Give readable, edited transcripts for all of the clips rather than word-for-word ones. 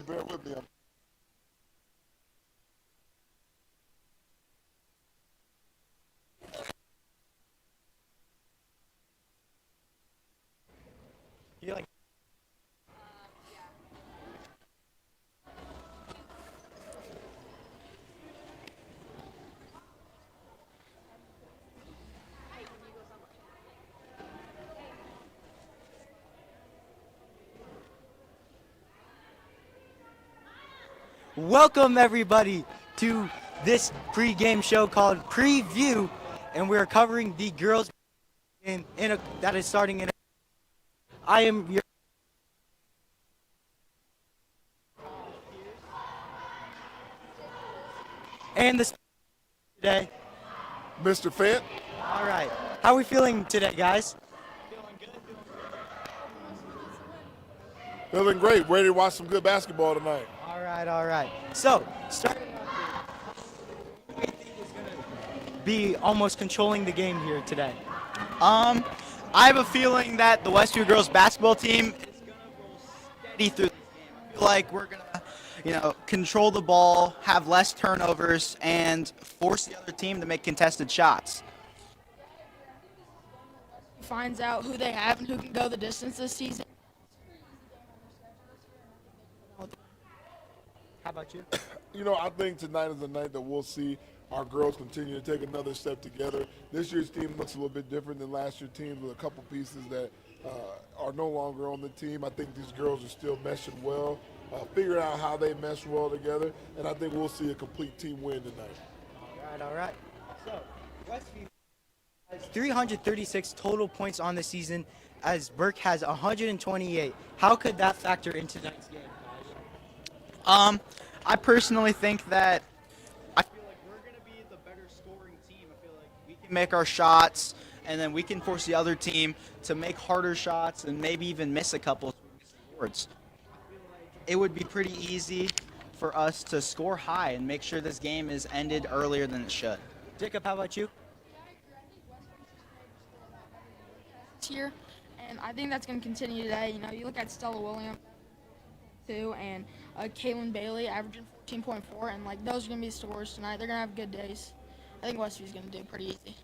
Bear with me. You like Welcome everybody to this pre-game show called Preview, and we're covering the girls game that is starting in. I am your and the today. Mr. Fant, All right, how are we feeling today, guys? feeling great. Ready to watch some good basketball tonight. All right, all right. So starting off here, who do you think is gonna be almost controlling the game here today? I have a feeling that the Westview girls basketball team is going to roll steady through this game. I feel like we're going to, control the ball, have less turnovers, and force the other team to make contested shots. Finds out who they have and who can go the distance this season. How about you? I think tonight is the night that we'll see our girls continue to take another step together. This year's team looks a little bit different than last year's team with a couple pieces that are no longer on the team. I think these girls are still meshing well, figuring out how they mesh well together, and I think we'll see a complete team win tonight. All right. So, Westview has 336 total points on the season, as Burke has 128. How could that factor into tonight's game? I personally think that I feel like we're going to be the better scoring team. I feel like we can make our shots, and then we can force the other team to make harder shots and maybe even miss a couple boards. I feel like it would be pretty easy for us to score high and make sure this game is ended earlier than it should. Jacob, how about you? Here, and I think that's going to continue today. You look at Stella Williams, too, and Kaylin Bailey averaging 14.4, and those are going to be the scores tonight. They're going to have good days. I think Westview's going to do pretty easy.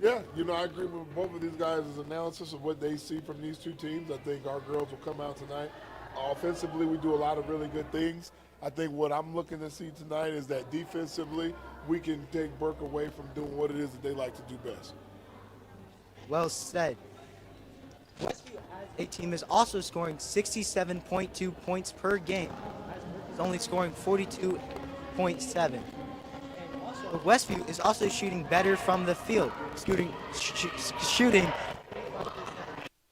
Yeah, I agree with both of these guys' analysis of what they see from these two teams. I think our girls will come out tonight. Offensively, we do a lot of really good things. I think what I'm looking to see tonight is that defensively, we can take Burke away from doing what it is that they like to do best. Well said. Westview as a team is also scoring 67.2 points per game, as Burke is only scoring 42.7. And also, Westview is also shooting better from the field. Shooting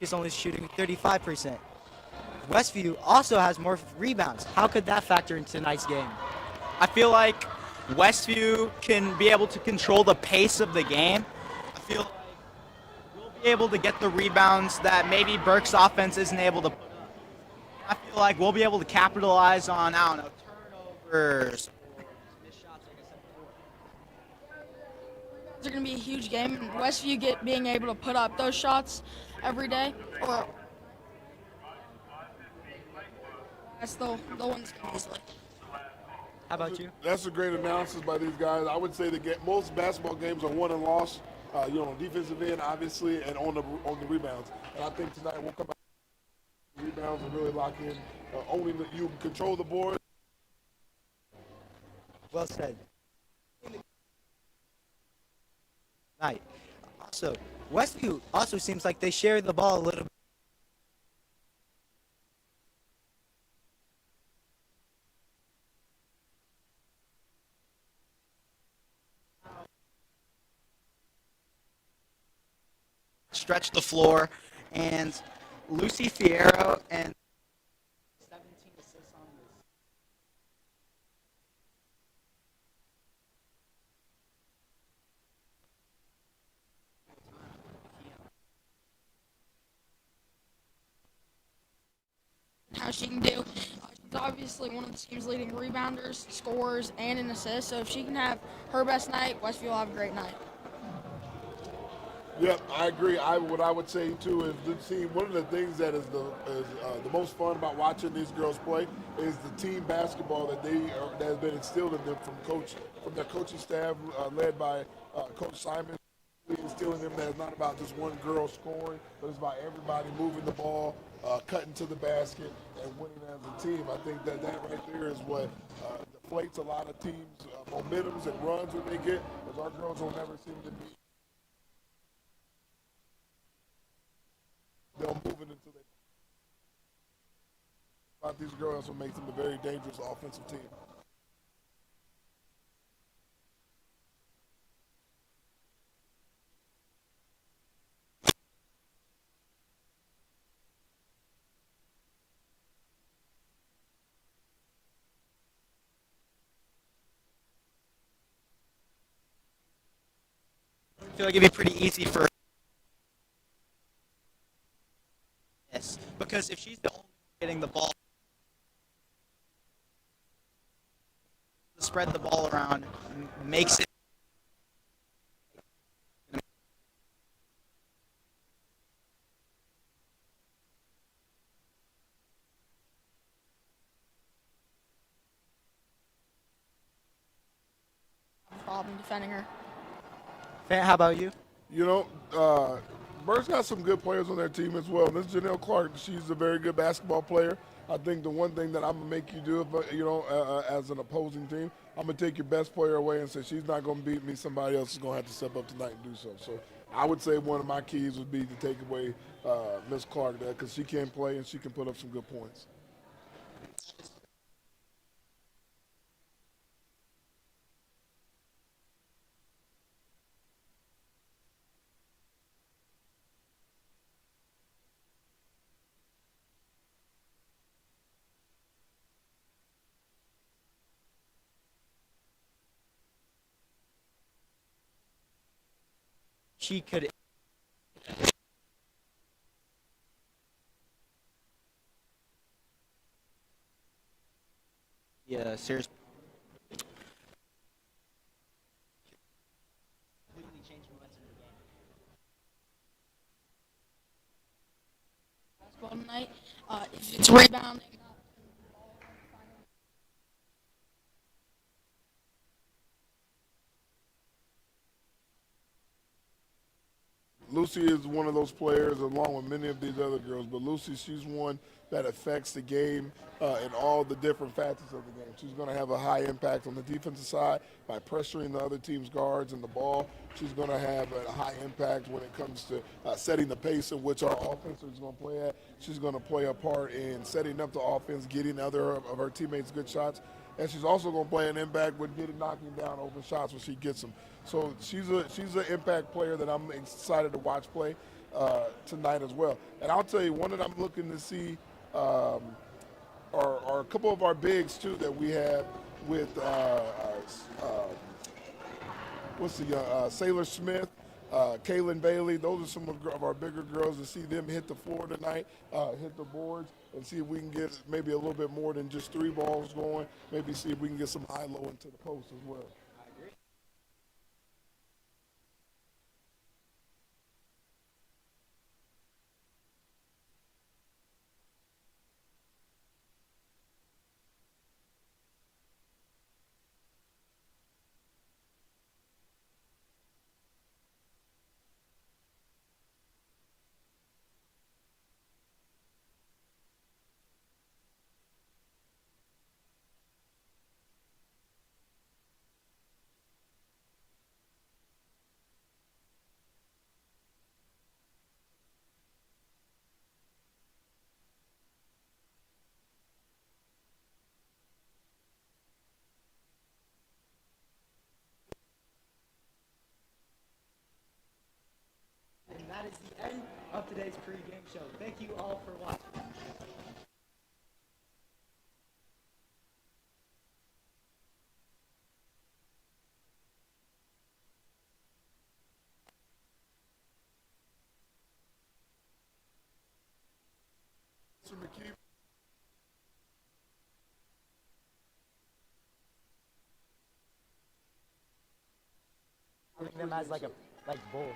is only shooting 35%. Westview also has more rebounds. How could that factor into tonight's game? I feel like Westview can be able to control the pace of the game. I feel like we'll be able to get the rebounds that maybe Burke's offense isn't able to put up. I feel like we'll be able to capitalize on, turnovers, missed shots, like I said before. It's going to be a huge game, and Westview being able to put up those shots every day, or they'll win this game easily. How about you? That's a great analysis by these guys. I would say that most basketball games are won and lost, on defensive end, obviously, and on the rebounds. And I think tonight we'll come out with rebounds and really lock in. Only you control the board. Well said. Night. Also, Westview also seems like they share the ball a little bit. Stretch the floor, and Lucy Fierro and 17 assists on How she can do. She's obviously one of the team's leading rebounders, scorers, and an assist. So if she can have her best night, Westview will have a great night. Yep, I agree. What I would say too is the team. One of the things that is the most fun about watching these girls play is the team basketball that has been instilled in them from their coaching staff, led by Coach Simon. Instilling them that it's not about just one girl scoring, but it's about everybody moving the ball, cutting to the basket, and winning as a team. I think that right there is what deflates a lot of teams' momentums and runs when they get, because our girls don't ever seem to be they'll move it until they. About these girls, what makes them a very dangerous offensive team. I feel like it'd be pretty easy for this because if she's the only one getting the ball, to spread the ball around makes it. Problem defending her. Fant, how about you? You know, Burke's got some good players on their team as well. This Janelle Clark, she's a very good basketball player. I think the one thing that I'm gonna make you do, as an opposing team, I'm gonna take your best player away and say she's not gonna beat me. Somebody else is gonna have to step up tonight and do so. So I would say one of my keys would be to take away Miss Clark there because she can play and she can put up some good points. She could. Yeah, seriously. Basketball tonight. If it's rebounding. Lucy is one of those players, along with many of these other girls. But Lucy, she's one that affects the game in all the different facets of the game. She's going to have a high impact on the defensive side by pressuring the other team's guards and the ball. She's going to have a high impact when it comes to setting the pace in which our offense is going to play at. She's going to play a part in setting up the offense, getting other of her teammates good shots. And she's also going to play an impact with knocking down open shots when she gets them. So she's an impact player that I'm excited to watch play tonight as well. And I'll tell you, one that I'm looking to see are a couple of our bigs too that we have with Sailor Smith, Kaylin Bailey. Those are some of our bigger girls. To see them hit the floor tonight, hit the boards, and see if we can get maybe a little bit more than just three balls going. Maybe see if we can get some high-low into the post as well. And that is the end of today's pre-game show. Thank you all for watching. Mr. McKee. Using them as like a bull.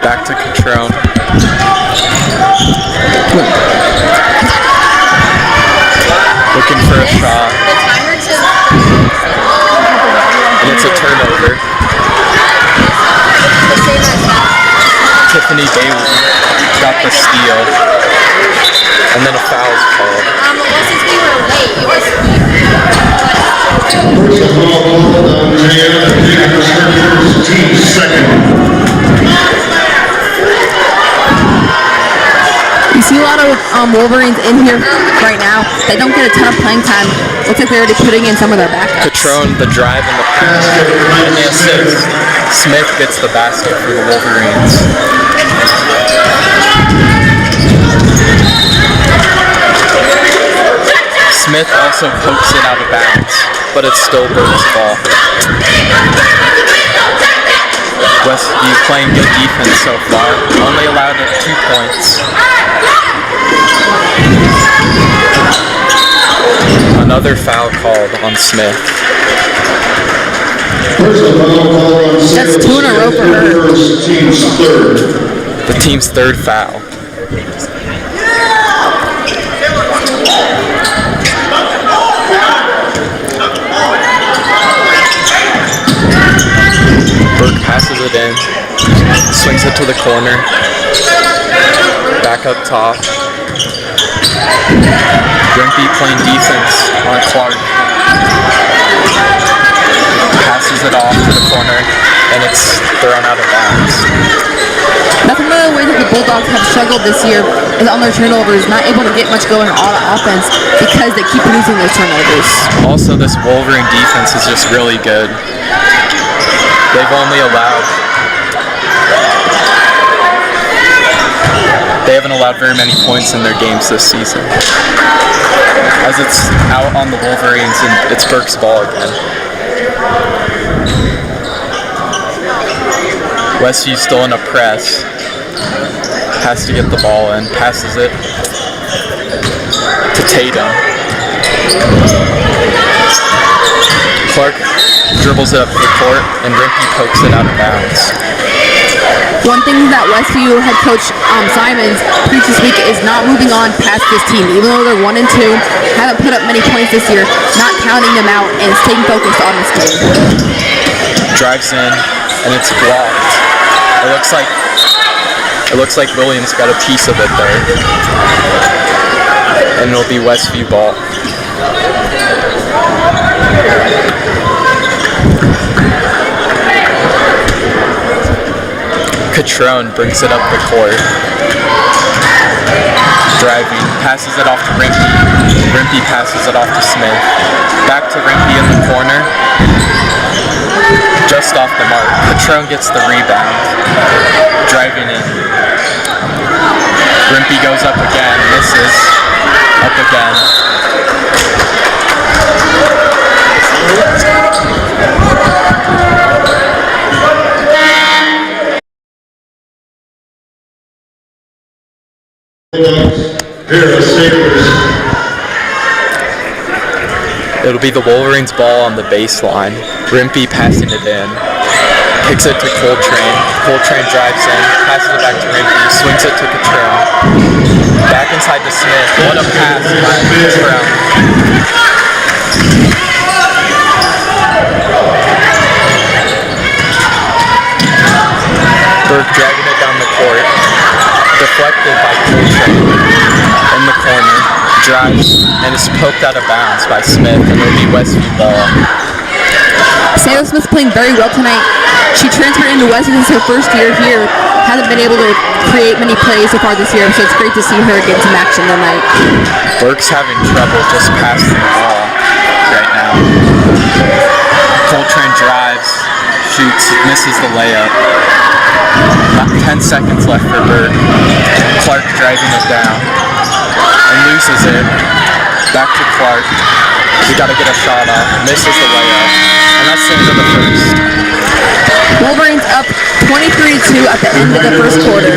Back to Catrone. Looking for a shot. And it's a turnover. Tiffany Bailey got the steal. And then a foul's called. Well, since we were late, it was. Team second. You see a lot of Wolverines in here right now. They don't get a ton of playing time. Looks like they're already putting in some of their backups. Catrone, the drive and the pass, and the assist. Smith gets the basket for the Wolverines. Smith also pokes it out of bounds, but it's still Burke's ball. Westview playing good defense so far, only allowed 2 points. Another foul called on Smith. That's 2 in a row for her. The team's third foul. Burke passes it in, swings it to the corner, back up top. Rimpey playing defense on Clark. Passes it off to the corner, and it's thrown out of bounds. That's one of the ways that the Bulldogs have struggled this year is on their turnovers, not able to get much going on offense because they keep producing those turnovers. Also, this Wolverine defense is just really good. They've only allowed... They haven't allowed very many points in their games this season. As it's out on the Wolverines, and it's Burke's ball again. Westview still in a press. Has to get the ball in. Passes it to Tatum. Clark dribbles it up the court, and Rimpey pokes it out of bounds. One thing that Westview head coach Simons preached this week is not moving on past this team. Even though they're 1-2, haven't put up many points this year, not counting them out and staying focused on this game. Drives in, and it's blocked. It looks like Williams got a piece of it there. And it'll be Westview ball. Catrone brings it up the court. Driving, passes it off to Rimpey. Rimpey passes it off to Smith. Back to Rimpey in the corner. Just off the mark. Catrone gets the rebound. Driving in. Rimpey goes up again, misses. Up again. It'll be the Wolverines ball on the baseline. Rimpey passing it in. Kicks it to Coltrane. Coltrane drives in, passes it back to Rimpey, swings it to Catrone. Back inside to Smith. What a pass by Catrone. Burke dragging it down the court. Deflected by Coltrane in the corner. Drives and is poked out of bounds by Smith, and it'll be Westview ball. Sarah Smith's playing very well tonight. She transferred into Westview since her first year here. Hasn't been able to create many plays so far this year, so it's great to see her get some action tonight. Burke's having trouble just passing the ball right now. Coltrane drives, shoots, misses the layup. About 10 seconds left for Burke. Clark driving it down and loses it. Back to Clark. We got to get a shot off. Misses the layup. And that's the end of the first. Wolverines up 23-2 at the end of the first quarter.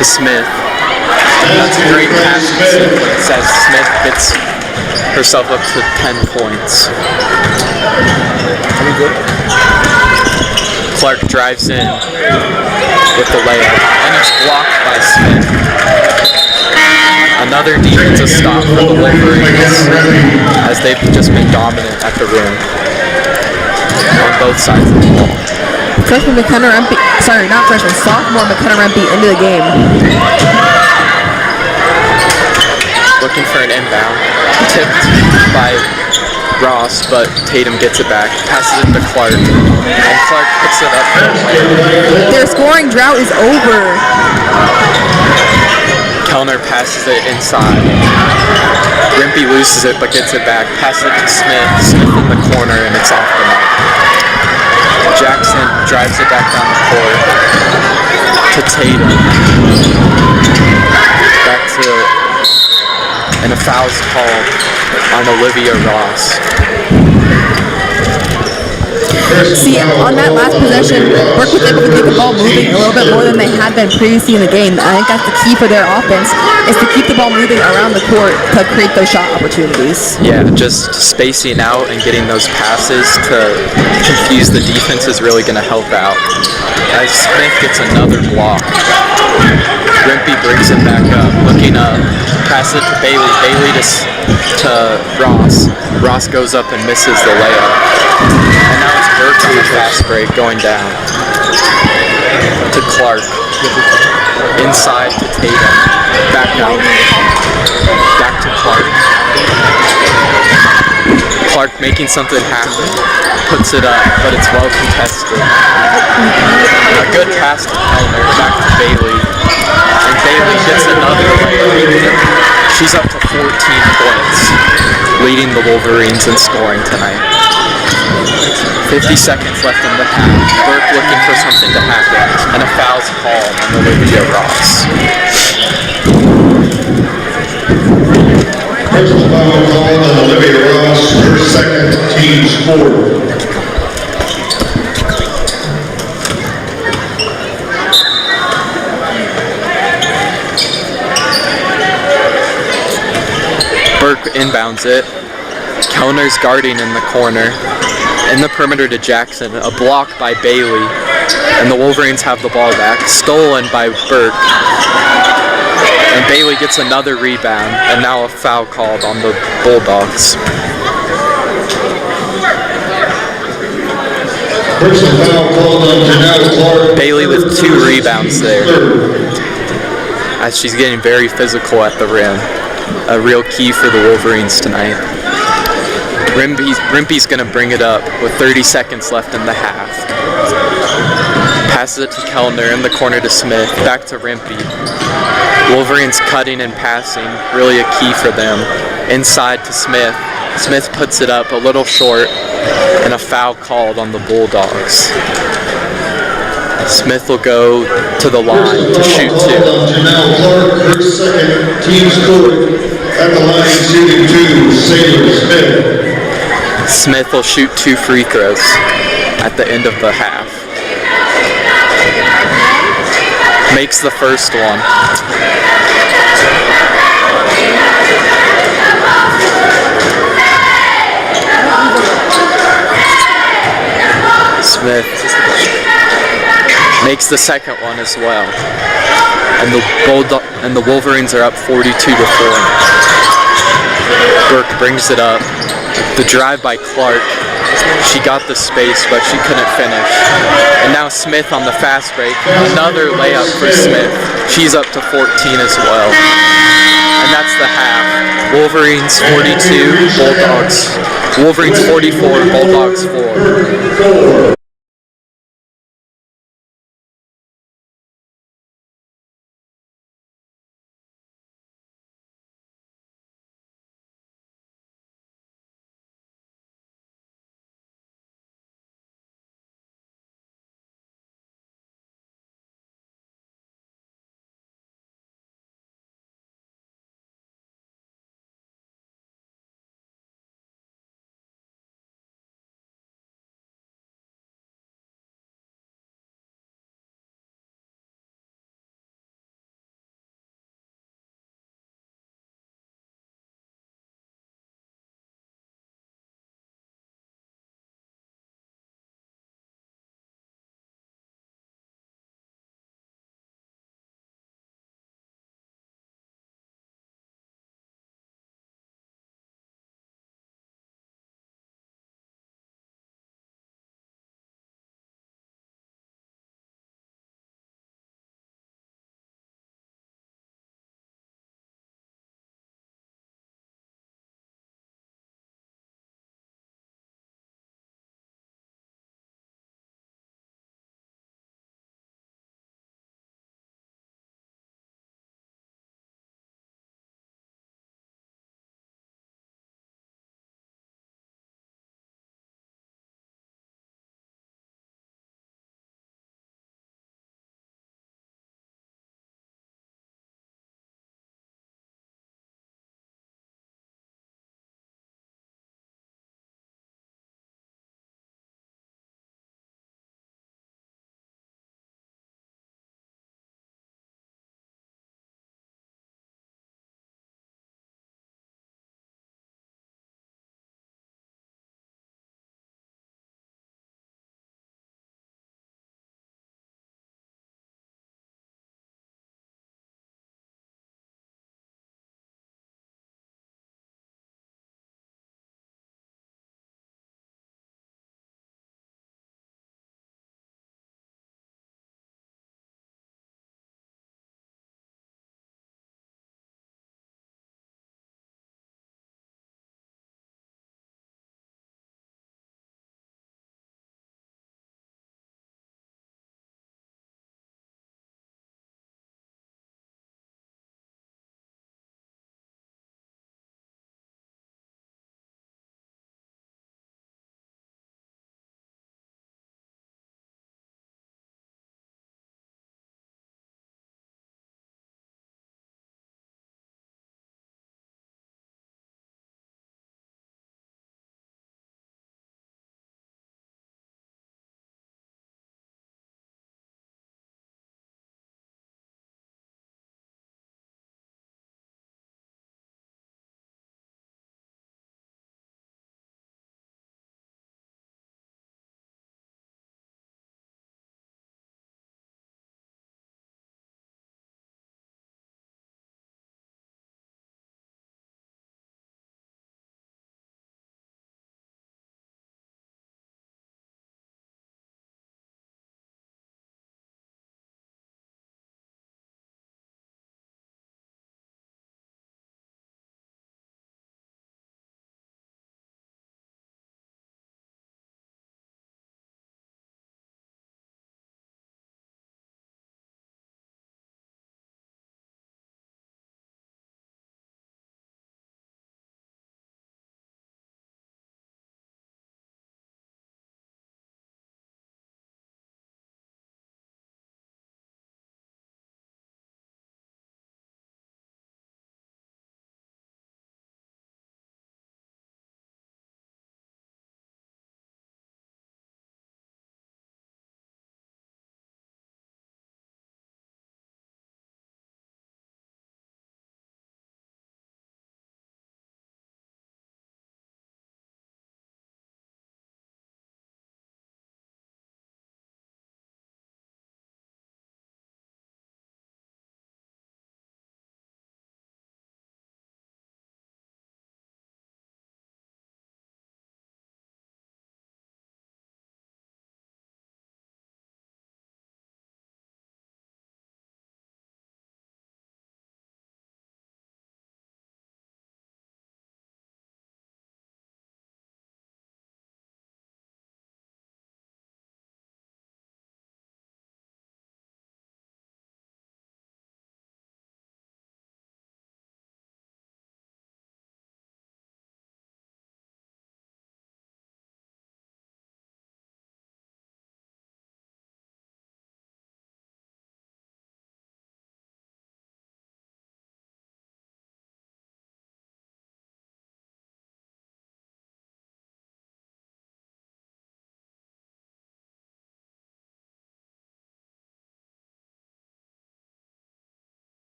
to Smith. That's a great passing sequence as Smith gets herself up to 10 points. Clark drives in with the layup, and it's blocked by Smith. Another defensive stop for the Wolverines, as they've just been dominant at the rim on both sides of the ball. Sophomore McKenna Rempe into the game. Looking for an inbound, tipped by Ross, but Tatum gets it back, passes it to Clark, and Clark picks it up. Their scoring drought is over. Kellner passes it inside. Rempe loses it but gets it back, passes it to Smith. Smith in the corner, and it's off the mark. Jackson drives it back down the court to Tatum. Back to, and a foul's called on Olivia Ross. See, on that last possession, Burke was able to get the ball moving a little bit more than they had been previously in the game. I think that's the key for their offense, is to keep the ball moving around the court to create those shot opportunities. Yeah, just spacing out and getting those passes to confuse the defense is really going to help out. As Smith gets another block, Rempe brings it back up, looking up, passes it to Bailey, Bailey to Ross. Ross goes up and misses the layup. And now it's Burke on the fast break going down to Clark. Inside to Tatum. Back out. Back to Clark. Clark making something happen. Puts it up, but it's well contested. A good pass to Kellner. Back to Bailey. And Bailey gets another layup. She's up to 14 points, leading the Wolverines in scoring tonight. 50 seconds left in the half. Burke looking for something to happen, and a foul's called on Olivia Ross. Personal foul called on Olivia Ross, her second, team's fourth. Burke inbounds it. Kellner's guarding in the corner. In the perimeter to Jackson. A block by Bailey. And the Wolverines have the ball back. Stolen by Burke. And Bailey gets another rebound. And now a foul called on the Bulldogs. Personal foul called on Janelle Clark. Bailey with 2 rebounds there. As she's getting very physical at the rim. A real key for the Wolverines tonight. Rempe's going to bring it up with 30 seconds left in the half. Passes it to Kellner in the corner to Smith. Back to Rempe. Wolverines cutting and passing, really a key for them. Inside to Smith. Smith puts it up a little short, and a foul called on the Bulldogs. Smith will go to the line to shoot 2. Janelle Clark, her second, team's fourth. At the line, shooting 2, Sailor Smith. Smith will shoot 2 free throws at the end of the half. Makes the first one. Smith makes the second one as well. And the Wolverines are up 42-4. Burke brings it up. The drive by Clark. She got the space, but she couldn't finish. And now Smith on the fast break. Another layup for Smith. She's up to 14 as well. And that's the half. Wolverines 42, Bulldogs. Wolverines 44, Bulldogs 4.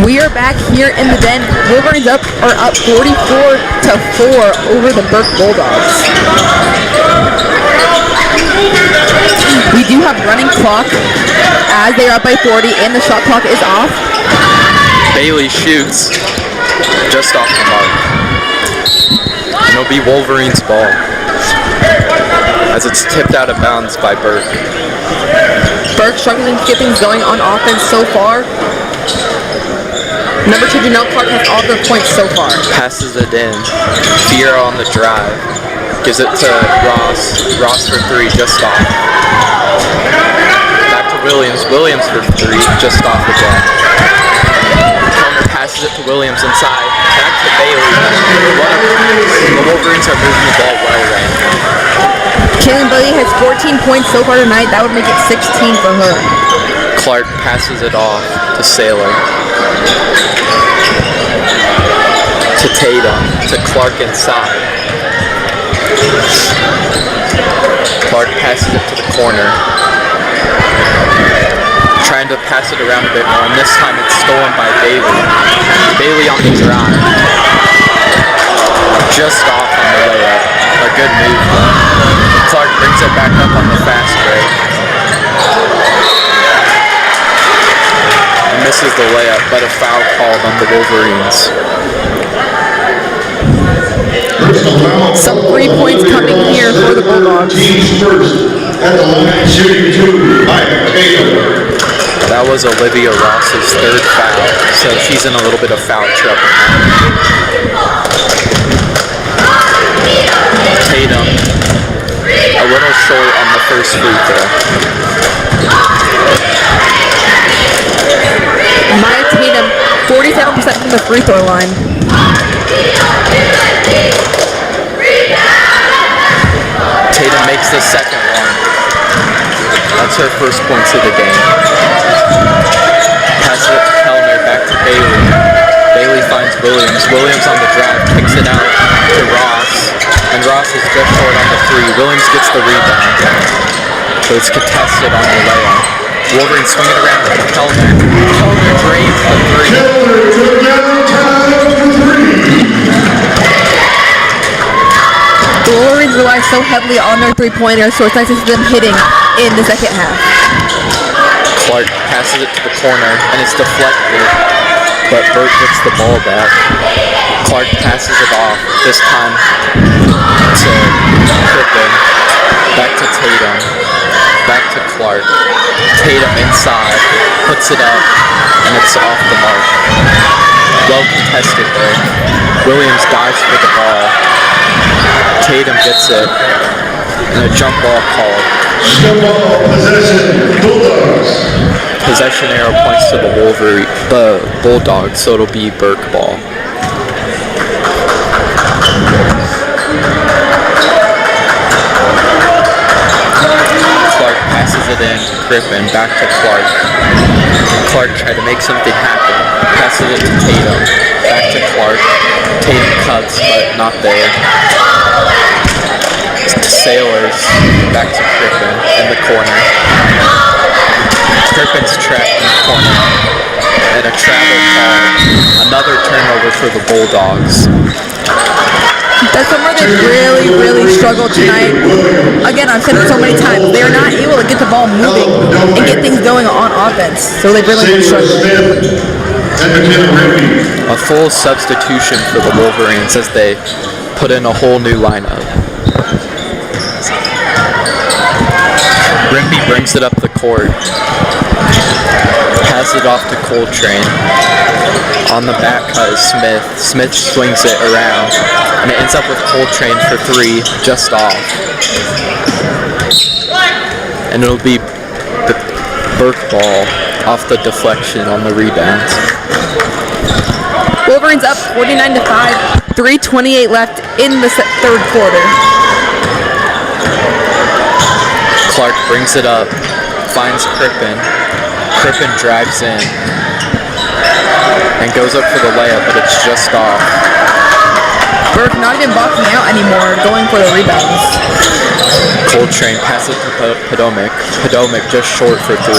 We are back here in the den. Wolverines are up 44-4 over the Burke Bulldogs. We do have running clock as they are up by 40 and the shot clock is off. Bailey shoots just off the mark. And it'll be Wolverines' ball as it's tipped out of bounds by Burke. Burke struggling to get things going on offense so far. Number 2, Janelle Clark has all the points so far. Passes it in. Fiera on the drive. Gives it to Ross. Ross for 3, just off. Back to Williams. Williams for 3, just off again. Kellner passes it to Williams inside. Back to Bailey. The Wolverines are moving the ball well right now. Kaylin Bailey has 14 points so far tonight. That would make it 16 for her. Clark passes it off to Saylor. To Tatum. To Clark inside. Clark passes it to the corner. Trying to pass it around a bit more, and this time it's stolen by Bailey. Bailey on the drive. Just off on the layup. A good move though. Clark brings it back up on the fast break. And misses the layup, but a foul called on the Wolverines. Some 3 points coming here for the Bulldogs. Teams first at the line, shooting 2, Tatum. That was Olivia Ross's 3rd foul, so she's in a little bit of foul trouble. Tatum, a little short on the first free throw. Maya Tatum, 47% from the free throw line. Tatum makes the second one. That's her first points of the game. Pass it to Kellner, back to Bailey. Bailey finds Williams. Williams on the drive, kicks it out to Ross. And Ross is just short on the 3. Williams gets the rebound. So it's contested on the layup. Wolverines swing it around to Kellner. Kellner drains the 3. Kellner took downtown for 3. The Wolverines rely so heavily on their three-pointers, so it's nice to see them hitting in the second half. Clark passes it to the corner, and it's deflected, but Burke gets the ball back. Clark passes it off, this time to Crippen, back to Tatum, back to Clark. Tatum inside, puts it up, and it's off the mark. Well contested there. Williams dives for the ball. Tatum gets it, and a jump ball called. Jump ball, possession, Bulldogs. Possession arrow points to the Bulldogs, so it'll be Burke ball. Clark passes it in to Crippen, back to Clark. Clark tried to make something happen. Passes it to Tatum, back to Clark. Tatum cuts, but not there. To Sailors, back to Crippen in the corner. Crippen's trapped in the corner. And a travel call. Another turnover for the Bulldogs. That's somewhere they really struggled tonight. Again, I've said it so many times. They are not able to get the ball moving and get things going on offense. So they've really been struggling. A full substitution for the Wolverines as they put in a whole new lineup. Rimpey brings it up the court. Passes it off to Coltrane. On the back cut is Smith. Smith swings it around. And it ends up with Coltrane for 3, just off. And it'll be the Burke ball off the deflection on the rebound. Wolverines up 49-5. 3:28 left in the third quarter. Clark brings it up, finds Crippen. Crippen drives in and goes up for the layup, but it's just off. Burke not even boxing out anymore, going for the rebounds. Coltrane passes to Podomic. Podomic just short for 3.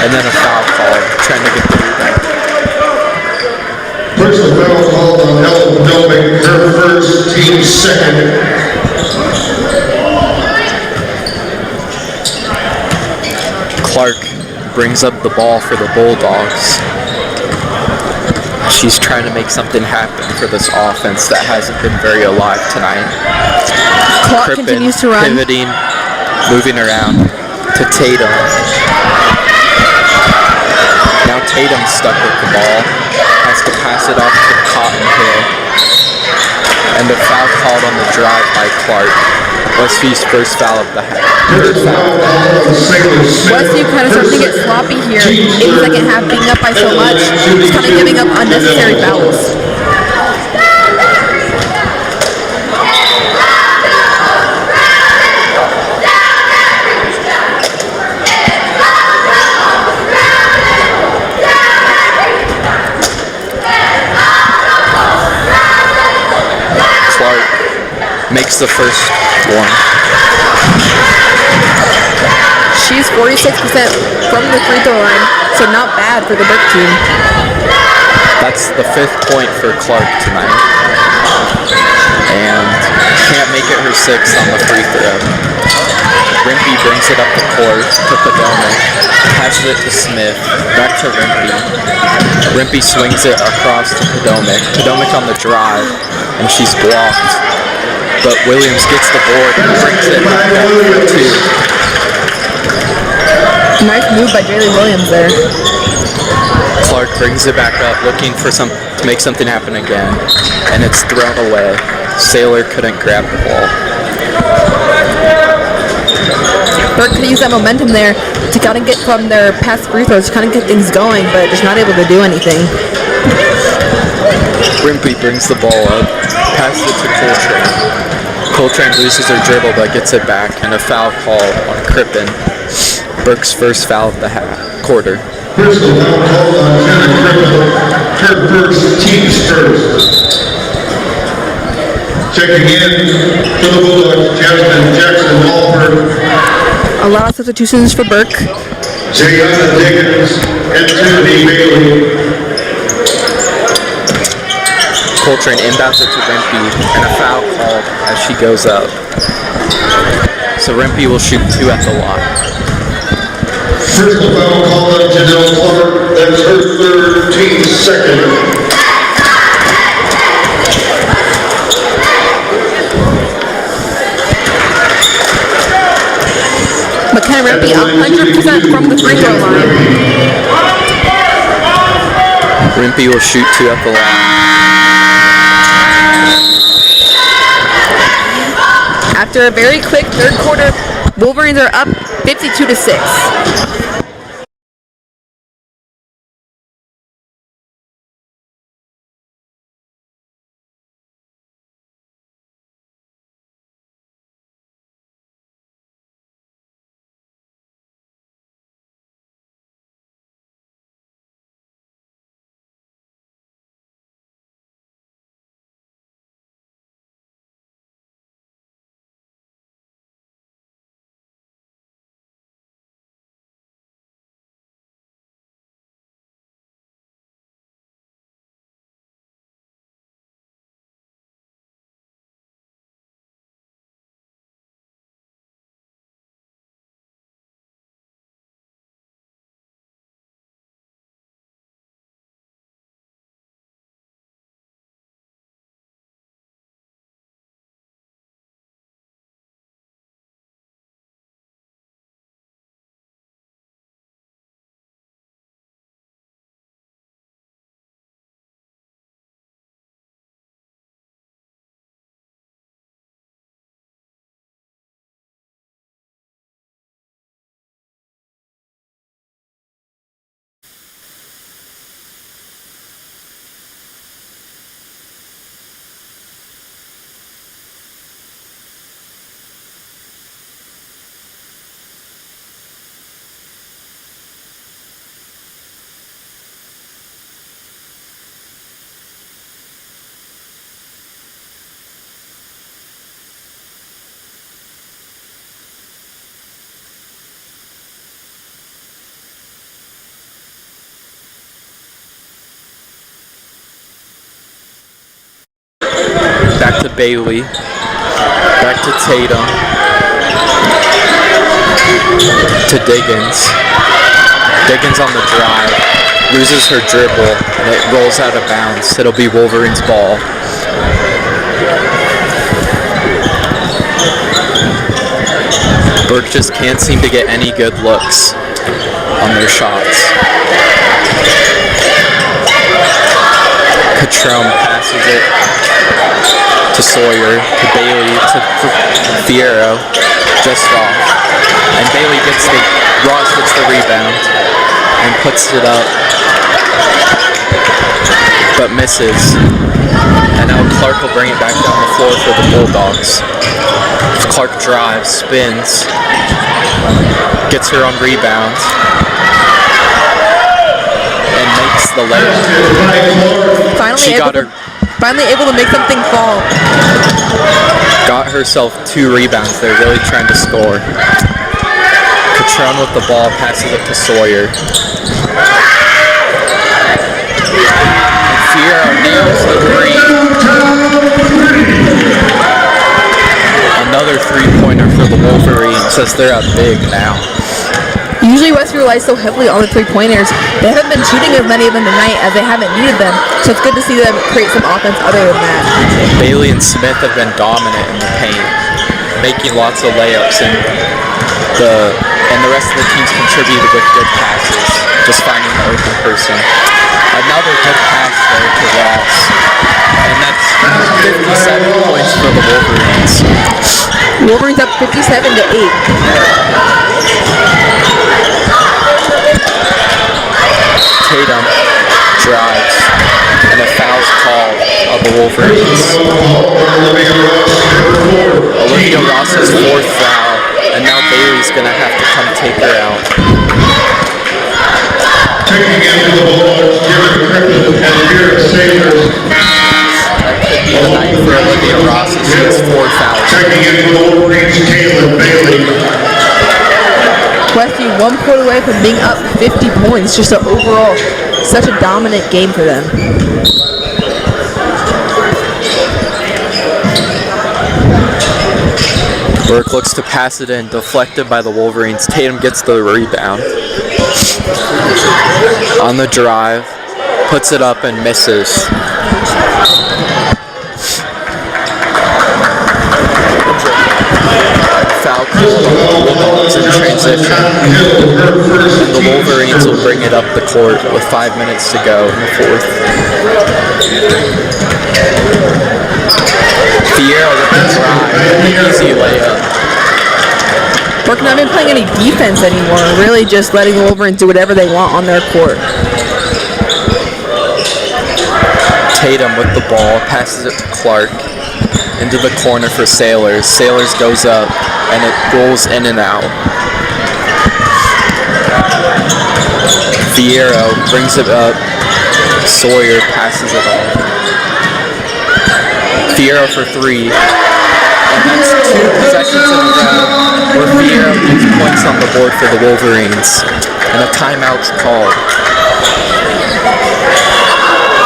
And then a foul call, trying to get the rebound. Personal foul called on Ella Potomac, her first, team second. Clark brings up the ball for the Bulldogs. She's trying to make something happen for this offense that hasn't been very alive tonight. Clock Crippen continues to run. pivoting, moving around to Tatum. Now Tatum's stuck with the ball, has to pass it off to Cotton Hill. And a foul called on the drive by Clark. Westview's first foul of the third foul. Westview kind of starting to get sloppy here in the second half, being up by so much, just kind of giving up unnecessary fouls. Clark makes the first one. She's 46% from the free throw line, so not bad for the Burke team. That's the 5th point for Clark tonight. And can't make it her 6th on the free throw. Rimpey brings it up the court to Potomac, passes it to Smith, back to Rimpey. Rimpey swings it across to Potomac. Potomac on the drive, and she's blocked. But Williams gets the board and brings it back up for 2. Nice move by Jaylee Williams there. Clark brings it back up, looking for to make something happen again, and it's thrown away. Saylor couldn't grab the ball. Burke could use that momentum there to kind of get from their past free throws, kind of get things going, but just not able to do anything. Rimpey brings the ball up, passes it to Coltrane. Coltrane loses her dribble but gets it back, and a foul call on Crippen. Burke's first foul of the quarter. Personal foul called on Jenna Crippen, her first, team's first. Checking in for the Bulldogs, Jackson Walford. A lot of substitutions for Burke. Jayana Diggins and Tiffany Bailey. Coltrane inbounds it to Rimpey, and a foul called as she goes up. So Rimpey will shoot 2 at the line. Personal foul called on Janelle Clark. That's her third, team second. McKenna Rimpey 100% from the free throw line. Rimpey will shoot 2 at the line. After a very quick third quarter, Wolverines are up 52-6. Back to Bailey. Back to Tatum. To Diggins. Diggins on the drive. Loses her dribble and it rolls out of bounds. It'll be Wolverines' ball. Burke just can't seem to get any good looks on their shots. Catrone passes it to Sawyer, to Bailey, to Fierro, just off. And Bailey gets Ross gets the rebound and puts it up, but misses. And now Clark will bring it back down the floor for the Bulldogs. Clark drives, spins, gets her on rebound, and makes the layup. Finally able to make something fall. Got herself 2 rebounds. They're really trying to score. Catrone with the ball, passes it to Sawyer. And Fierro nails the 3. Another 3-pointer for the Wolverines as they're up big now. Usually Westview relies so heavily on the 3-pointers. They haven't been shooting as many of them tonight as they haven't needed them, so it's good to see them create some offense other than that. Bailey and Smith have been dominant in the paint, making lots of layups, and the rest of the teams contributed with good passes, just finding the open person. Another good pass there to Ross, and that's 57 points for the Wolverines. Wolverines up 57-8. Tatum drives, and a foul's called on the Wolverines. Olivia Ross's 4th foul, and now Bailey's going to have to come take her out. Checking into the Bulldogs, Garrett Griffin and Garrett Sailors. That could be the night for Olivia Ross as she has 4 fouls. Checking into the Wolverines, Caitlin Bailey. Westview 1 point away from being up 50 points. Just overall, such a dominant game for them. Burke looks to pass it in, deflected by the Wolverines. Tatum gets the rebound. On the drive, puts it up and misses. Foul called on the Bulldogs in transition. And the Wolverines will bring it up the court with 5 minutes to go in the 4th. Fierro with the drive, easy layup. Burke not even playing any defense anymore, really just letting the Wolverines do whatever they want on their court. Tatum with the ball, passes it to Clark, into the corner for Sailors. Sailors goes up, and it rolls in and out. Fierro brings it up, Sawyer passes it off. Fierro for 3, and that's 2 possessions in a row where Fierro gets points on the board for the Wolverines, and a timeout's called.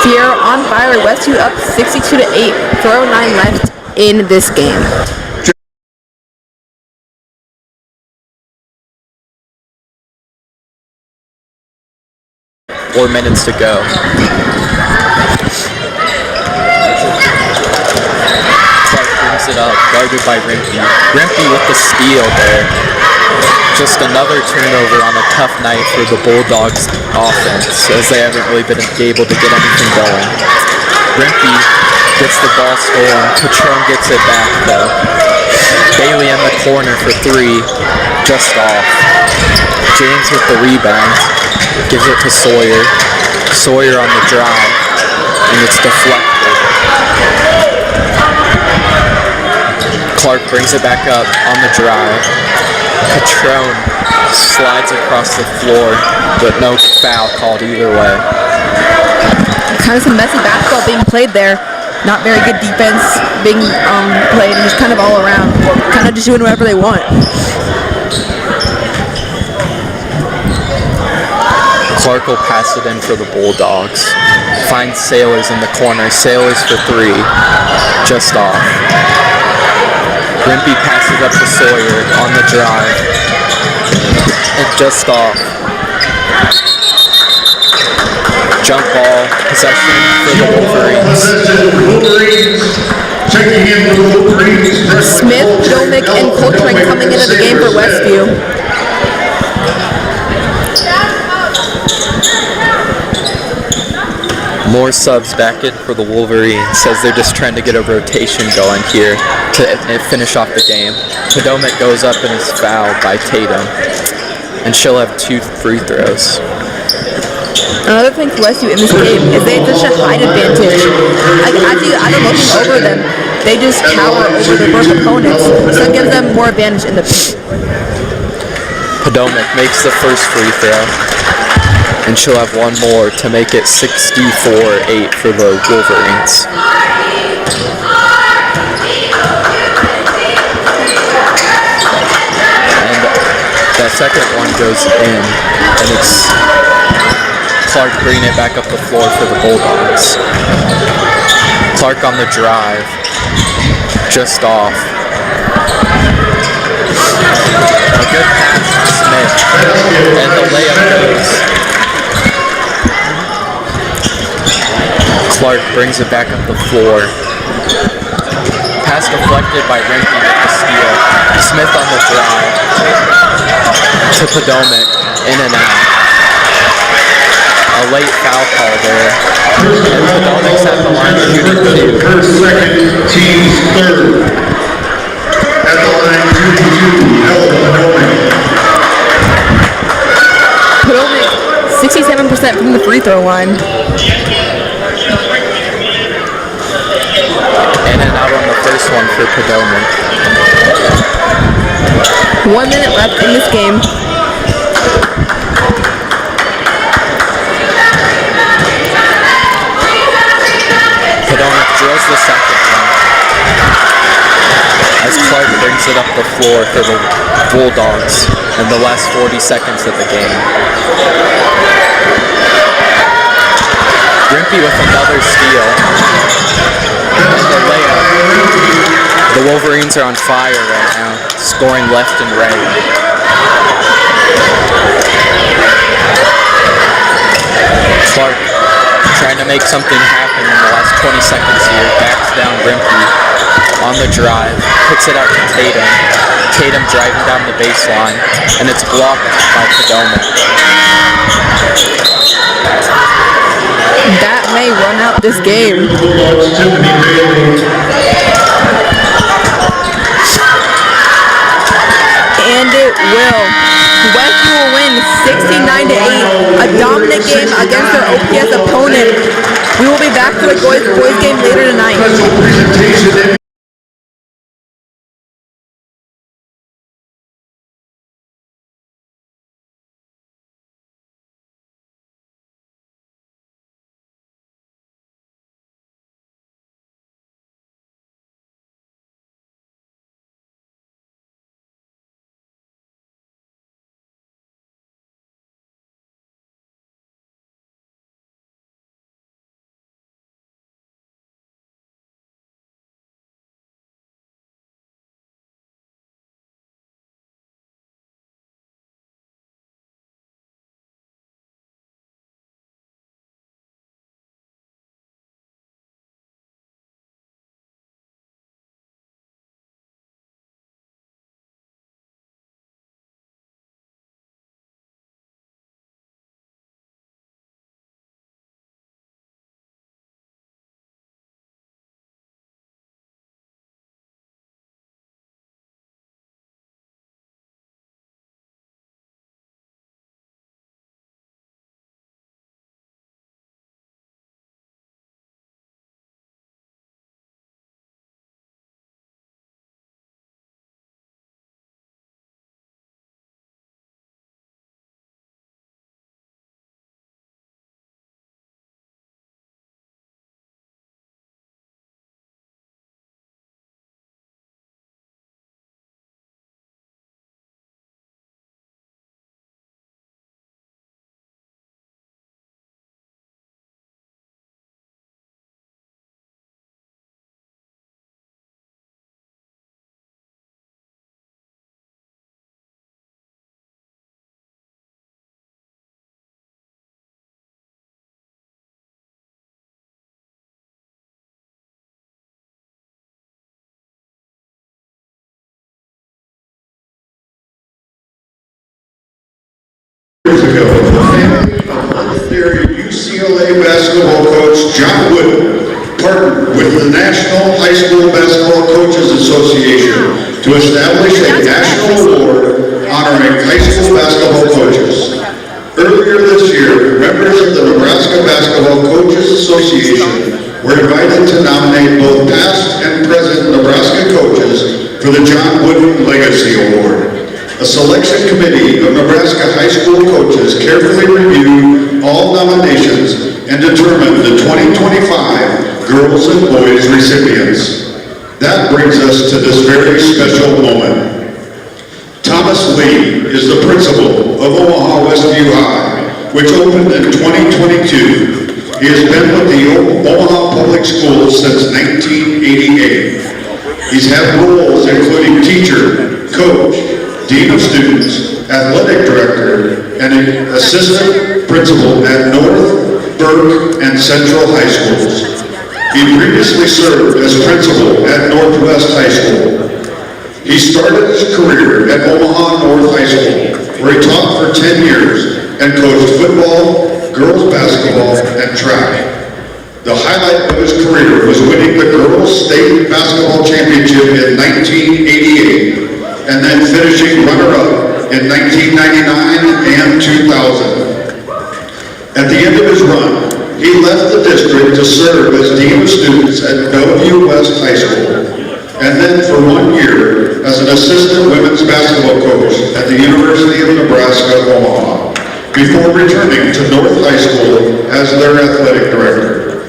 Fierro on fire. Westview up 62-8. 4:09 left in this game. 4 minutes to go. Clark brings it up, guarded by Rimpey. Rimpey with the steal there. Just another turnover on a tough night for the Bulldogs offense, as they haven't really been able to get anything going. Rimpey gets the ball stolen. Catrone gets it back though. Bailey in the corner for 3, just off. James with the rebound, gives it to Sawyer. Sawyer on the drive, and it's deflected. Clark brings it back up on the drive. Catrone slides across the floor, but no foul called either way. Kind of some messy basketball being played there. Not very good defense being played, and just kind of all around. Kind of just doing whatever they want. Clark Clark will pass it in for the Bulldogs. Finds Sailors in the corner. Sailors for 3. Just off. Grimpy passes up to Sawyer on the drive. And just off. Jump ball. Possession for the Wolverines. Checking in for the Wolverines. Smith, Potomac, and Coltrane coming into the game for Westview. More subs back in for the Wolverines as they're just trying to get a rotation going here to finish off the game. Potomac goes up and is fouled by Tatum, and she'll have 2 free throws. Another thing for Westview in this game is they have such a height advantage. Like, as they're looking over them, they just tower over the Burke opponents, so it gives them more advantage in the paint. Potomac makes the first free throw, and she'll have 1 more to make it 64-8 for the Wolverines. And that second one goes in, and it's Clark bringing it back up the floor for the Bulldogs. Clark on the drive, just off. A good pass to Smith, and the layup goes. Clark brings it back up the floor. Pass deflected by Rimke with the steal. Smith on the drive to Potomac, in and out. A late foul call there. And Potomac's at the line shooting 2. Her second, team's third. At the line, shooting 2, Potomac, 67% from the free throw line. In and out on the first one for Potomac. 1 minute left in this game. Potomac drills the second one as Clark brings it up the floor for the Bulldogs in the last 40 seconds of the game. Grimpy with another steal. And the layup. The Wolverines are on fire right now, scoring left and right. Clark trying to make something happen in the last 20 seconds here. Backs down Grimpy on the drive, puts it out to Tatum. Tatum driving down the baseline, and it's blocked by Potomac. That may run out this game. And it will. Westview will win 69-8. A dominant game against their OPS opponent. We will be back for the boys game later tonight. Hill, the family of legendary UCLA basketball coach John Wooden partnered with the National High School Basketball Coaches Association to establish a national award honoring high school basketball coaches. Earlier this year, members of the Nebraska Basketball Coaches Association were invited to nominate both past and present Nebraska coaches for the John Wooden Legacy Award. A selection committee of Nebraska high school coaches carefully reviewed all nominations and determined the 2025 girls and boys recipients. That brings us to this very special moment. Thomas Lee is the principal of Omaha Westview High, which opened in 2022. He has been with the Omaha Public Schools since 1988. He's had roles including teacher, coach, dean of students, athletic director, and an assistant principal at North, Burke, and Central High Schools. He previously served as principal at Northwest High School. He started his career at Omaha North High School, where he taught for 10 years and coached football, girls basketball, and track. The highlight of his career was winning the girls state basketball championship in 1988, and then finishing runner-up in 1999 and 2000. At the end of his run, he left the district to serve as dean of students at Bellevue West High School, and then for 1 year as an assistant women's basketball coach at the University of Nebraska, Omaha, before returning to North High School as their athletic director.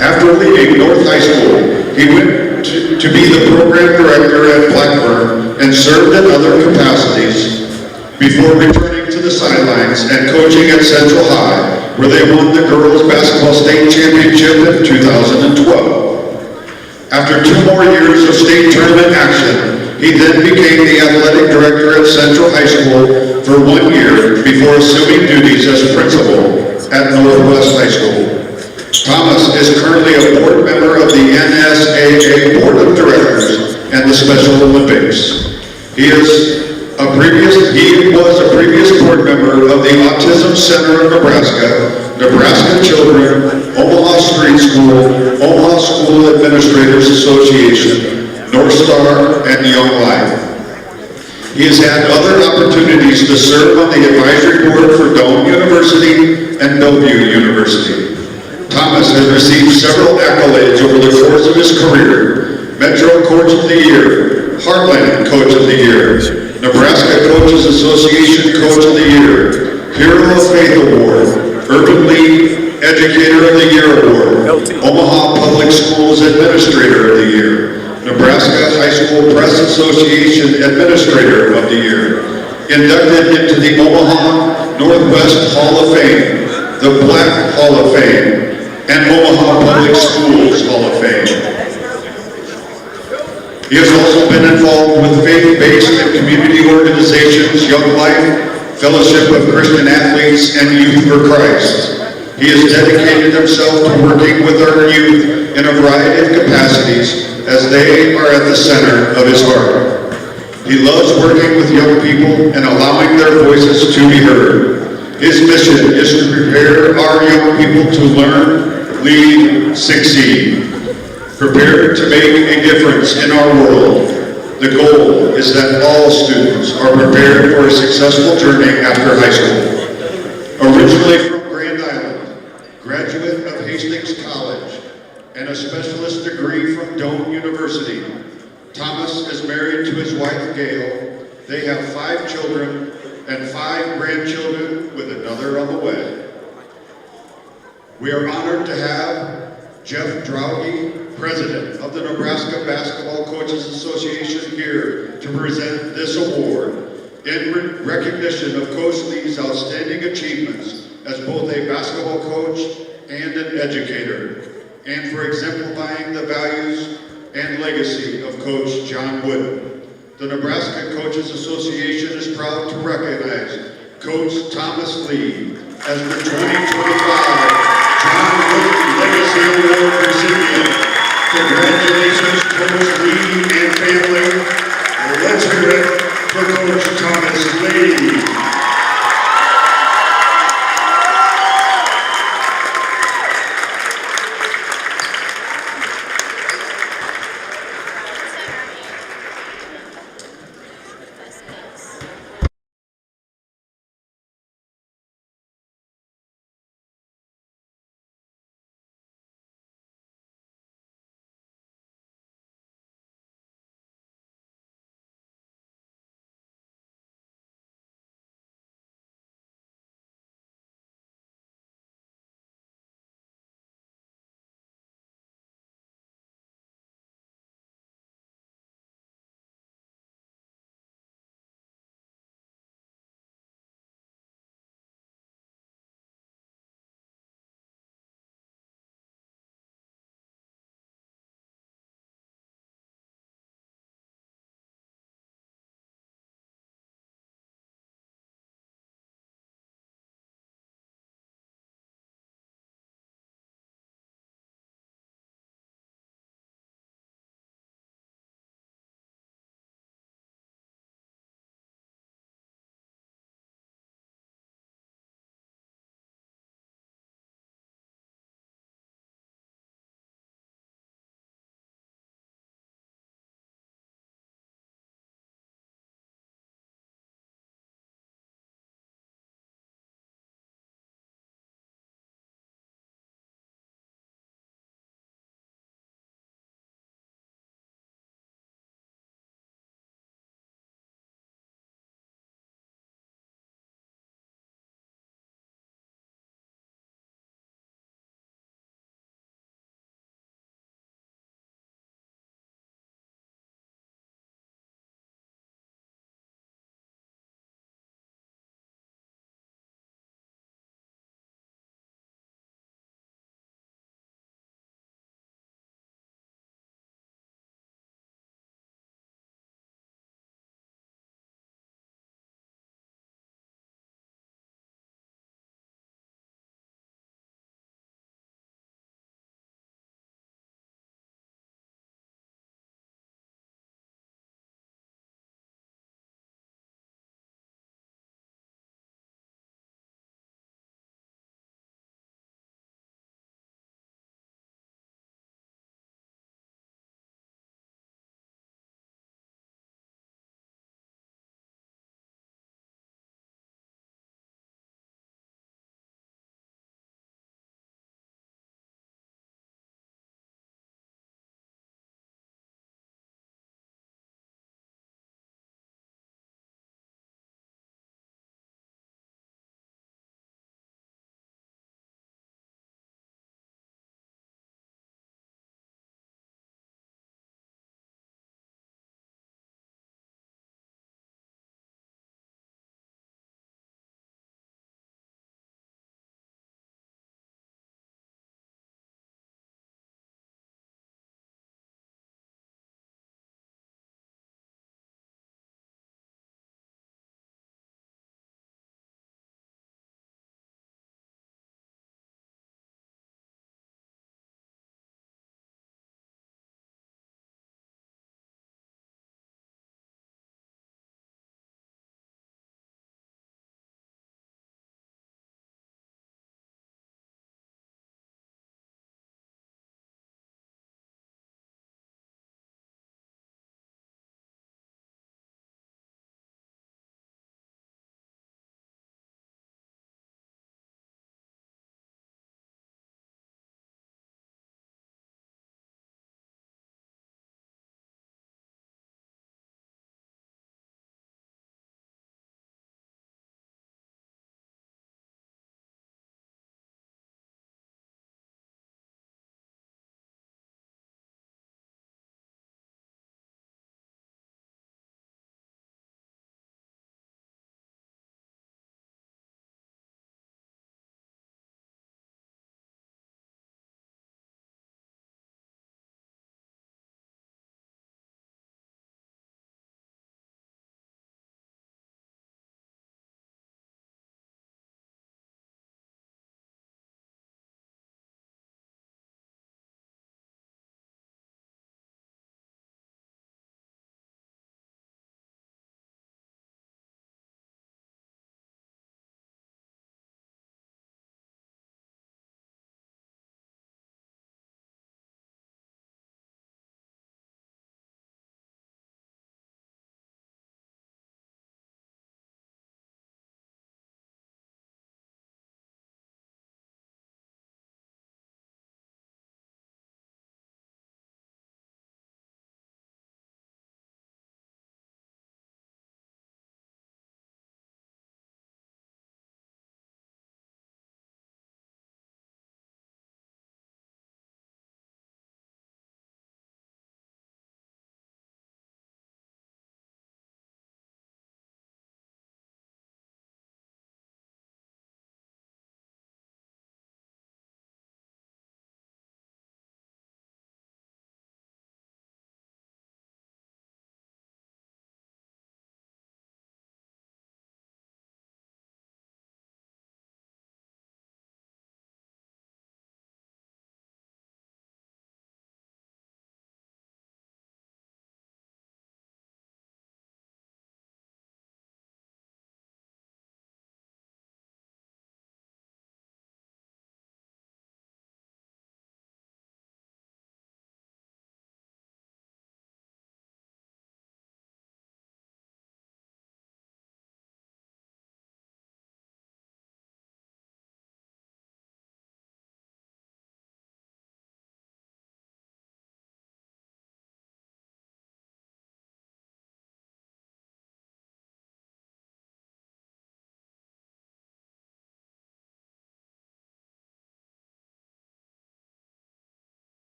After leaving North High School, he went to be the program director at Blackburn and served in other capacities before returning to the sidelines and coaching at Central High, where they won the girls basketball state championship in 2012. After 2 more years of state tournament action, he then became the athletic director at Central High School for 1 year before assuming duties as principal at Northwest High School. Thomas is currently a board member of the NSAA Board of Directors and the Special Olympics. He was a previous board member of the Autism Center of Nebraska, Nebraska Children, Omaha Street School, Omaha School Administrators Association, North Star, and Young Life. He has had other opportunities to serve on the advisory board for Doane University and Bellevue University. Thomas has received several accolades over the course of his career: Metro Coach of the Year, Heartland Coach of the Year, Nebraska Coaches Association Coach of the Year, Hero of Faith Award, Urban League Educator of the Year Award, Omaha Public Schools Administrator of the Year, Nebraska High School Press Association Administrator of the Year, inducted into the Omaha Northwest Hall of Fame, the Black Hall of Fame, and Omaha Public Schools Hall of Fame. He has also been involved with faith-based and community organizations, Young Life, Fellowship of Christian Athletes, and Youth for Christ. He has dedicated himself to working with our youth in a variety of capacities as they are at the center of his heart. He loves working with young people and allowing their voices to be heard. His mission is to prepare our young people to learn, lead, succeed. Prepared to make a difference in our world. The goal is that all students are prepared for a successful journey after high school. Originally from Grand Island, graduate of Hastings College, and a specialist degree from Doane University, Thomas is married to his wife, Gail. They have 5 children and 5 grandchildren with another on the way. We are honored to have Jeff Drauge, President of the Nebraska Basketball Coaches Association, here to present this award in recognition of Coach Lee's outstanding achievements as both a basketball coach and an educator, and for exemplifying the values and legacy of Coach John Wooden. The Nebraska Coaches Association is proud to recognize Coach Thomas Lee as the 2025 John Wooden Legacy Award recipient. Congratulations, Coach Lee and family. Let's hear it for Coach Thomas Lee.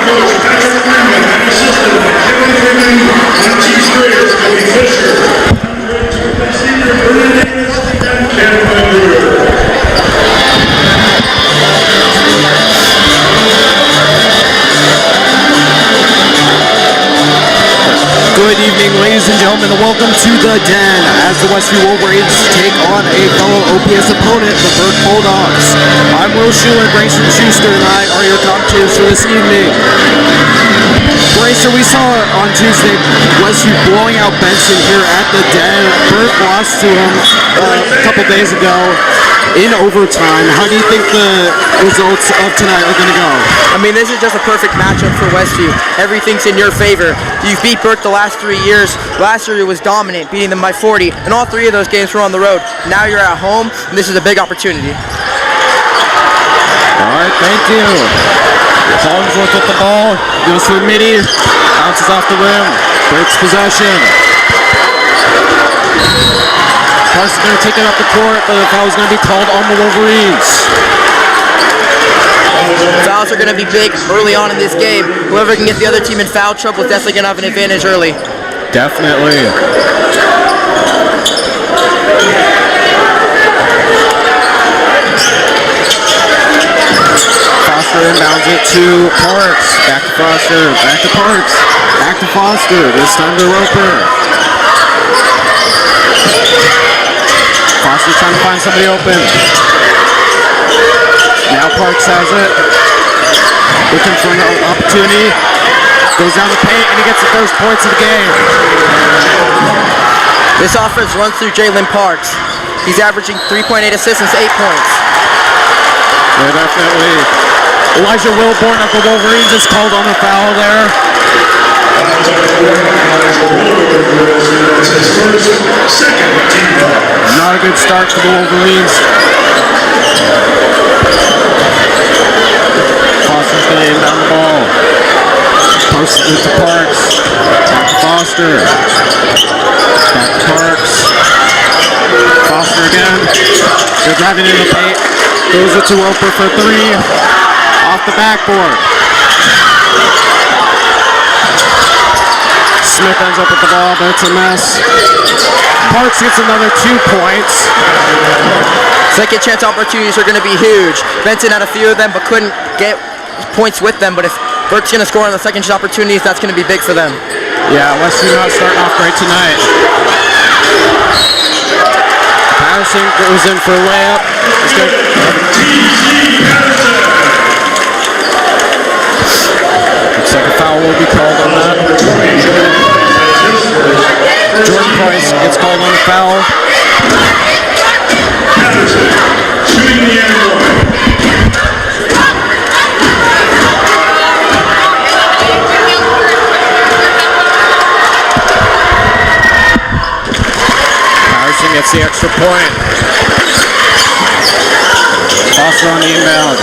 Coach Patrick Freeman and assistant Kevin Freeman, on graders Billy Fisher, senior Vernon Davis, and Ken Magruder. Good evening, ladies and gentlemen, and welcome to The Den as the Westview Wolverines take on a fellow OPS opponent, the BURKE Bulldogs. I'm Will Schuler, Grayson Schuster, and I are your commentators for this evening. Grayson, we saw on Tuesday Westview blowing out Benson here at The Den. BURKE lost to him a couple days ago in overtime. How do you think the results of tonight are going to go? I mean, this is just a perfect matchup for Westview. Everything's in your favor. You've beat BURKE the last 3 years. Last year it was dominant, beating them by 40, and all 3 of those games were on the road. Now you're at home, and this is a big opportunity. All right, thank you. Hollingsworth with the ball, goes to the midi, bounces off the rim, breaks possession. Parsons going to take it up the court, but the foul is going to be called on the Wolverines. Fouls are going to be big early on in this game. Whoever can get the other team in foul trouble is definitely going to have an advantage early. Definitely. Foster inbounds it to Parks. Back to Foster. Back to Parks. Back to Foster. This time to Roper. Foster's trying to find somebody open. Now Parks has it. Looking for an opportunity. Goes down the paint and he gets the first points of the game. This offense runs through Jalen Parks. He's averaging 3.8 assists and 8 points. Yeah, definitely. Elijah Wilborn of the Wolverines is called on a foul there. Not a good start for the Wolverines. Foster's going to inbound the ball. Posts it to Parks. Back to Foster. Back to Parks. Foster again. They're driving in the paint. Goes it to Roper for 3. Off the backboard. Smith ends up with the ball, but it's a mess. Parks gets another 2 points. Second chance opportunities are going to be huge. Benson had a few of them but couldn't get points with them, but if BURKE's going to score on the second chance opportunities, that's going to be big for them. Yeah, Westview not starting off great tonight. Patterson goes in for a layup. Looks like a foul will be called on that. Jordan Price gets called on a foul. Shooting the end one. Patterson gets the extra point. Foster on the inbound.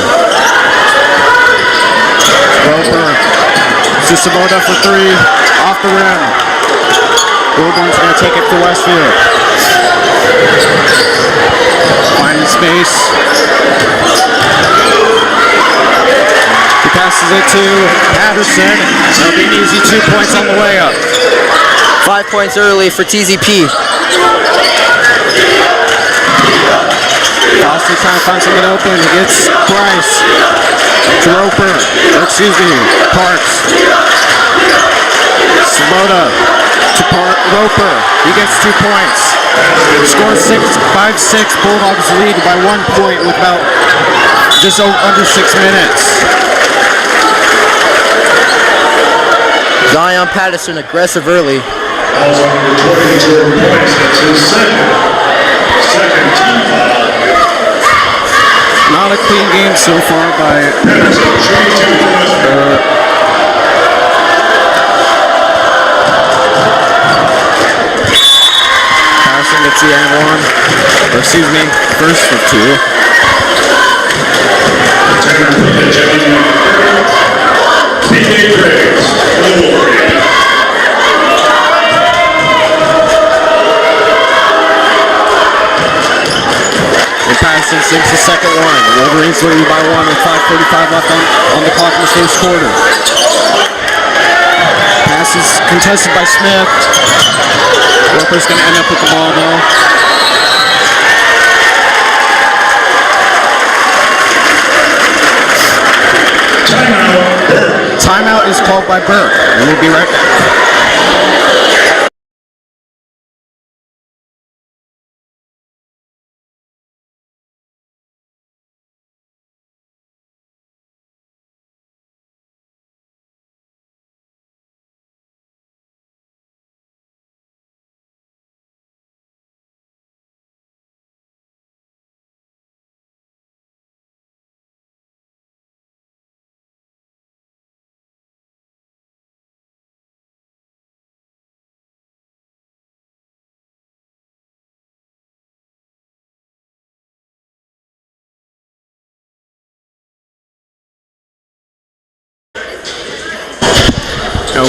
Roper to Sabota for 3. Off the rim. Wilborn's going to take it for Westview. Finding space. He passes it to Patterson. That'll be an easy 2 points on the layup. 5 points early for TZP. Foster trying to find someone open. He gets Price. To Roper. Parks. Sabota to Roper. He gets 2 points. Score 5-6. Bulldogs lead by 1 point with about just under 6 minutes. Zion Patterson aggressive early. Also recording 0 points. That's his second team foul. Not a clean game so far by Patterson gets the and one. Or excuse me, first of 2. DJ Graves, Wolverines. And Patterson sinks the second one. The Wolverines lead by 1 with 5:45 left on the clock in the first quarter. Pass is contested by Smith. Roper's going to end up with the ball, though. Timeout is called by Burke, and we'll be right back.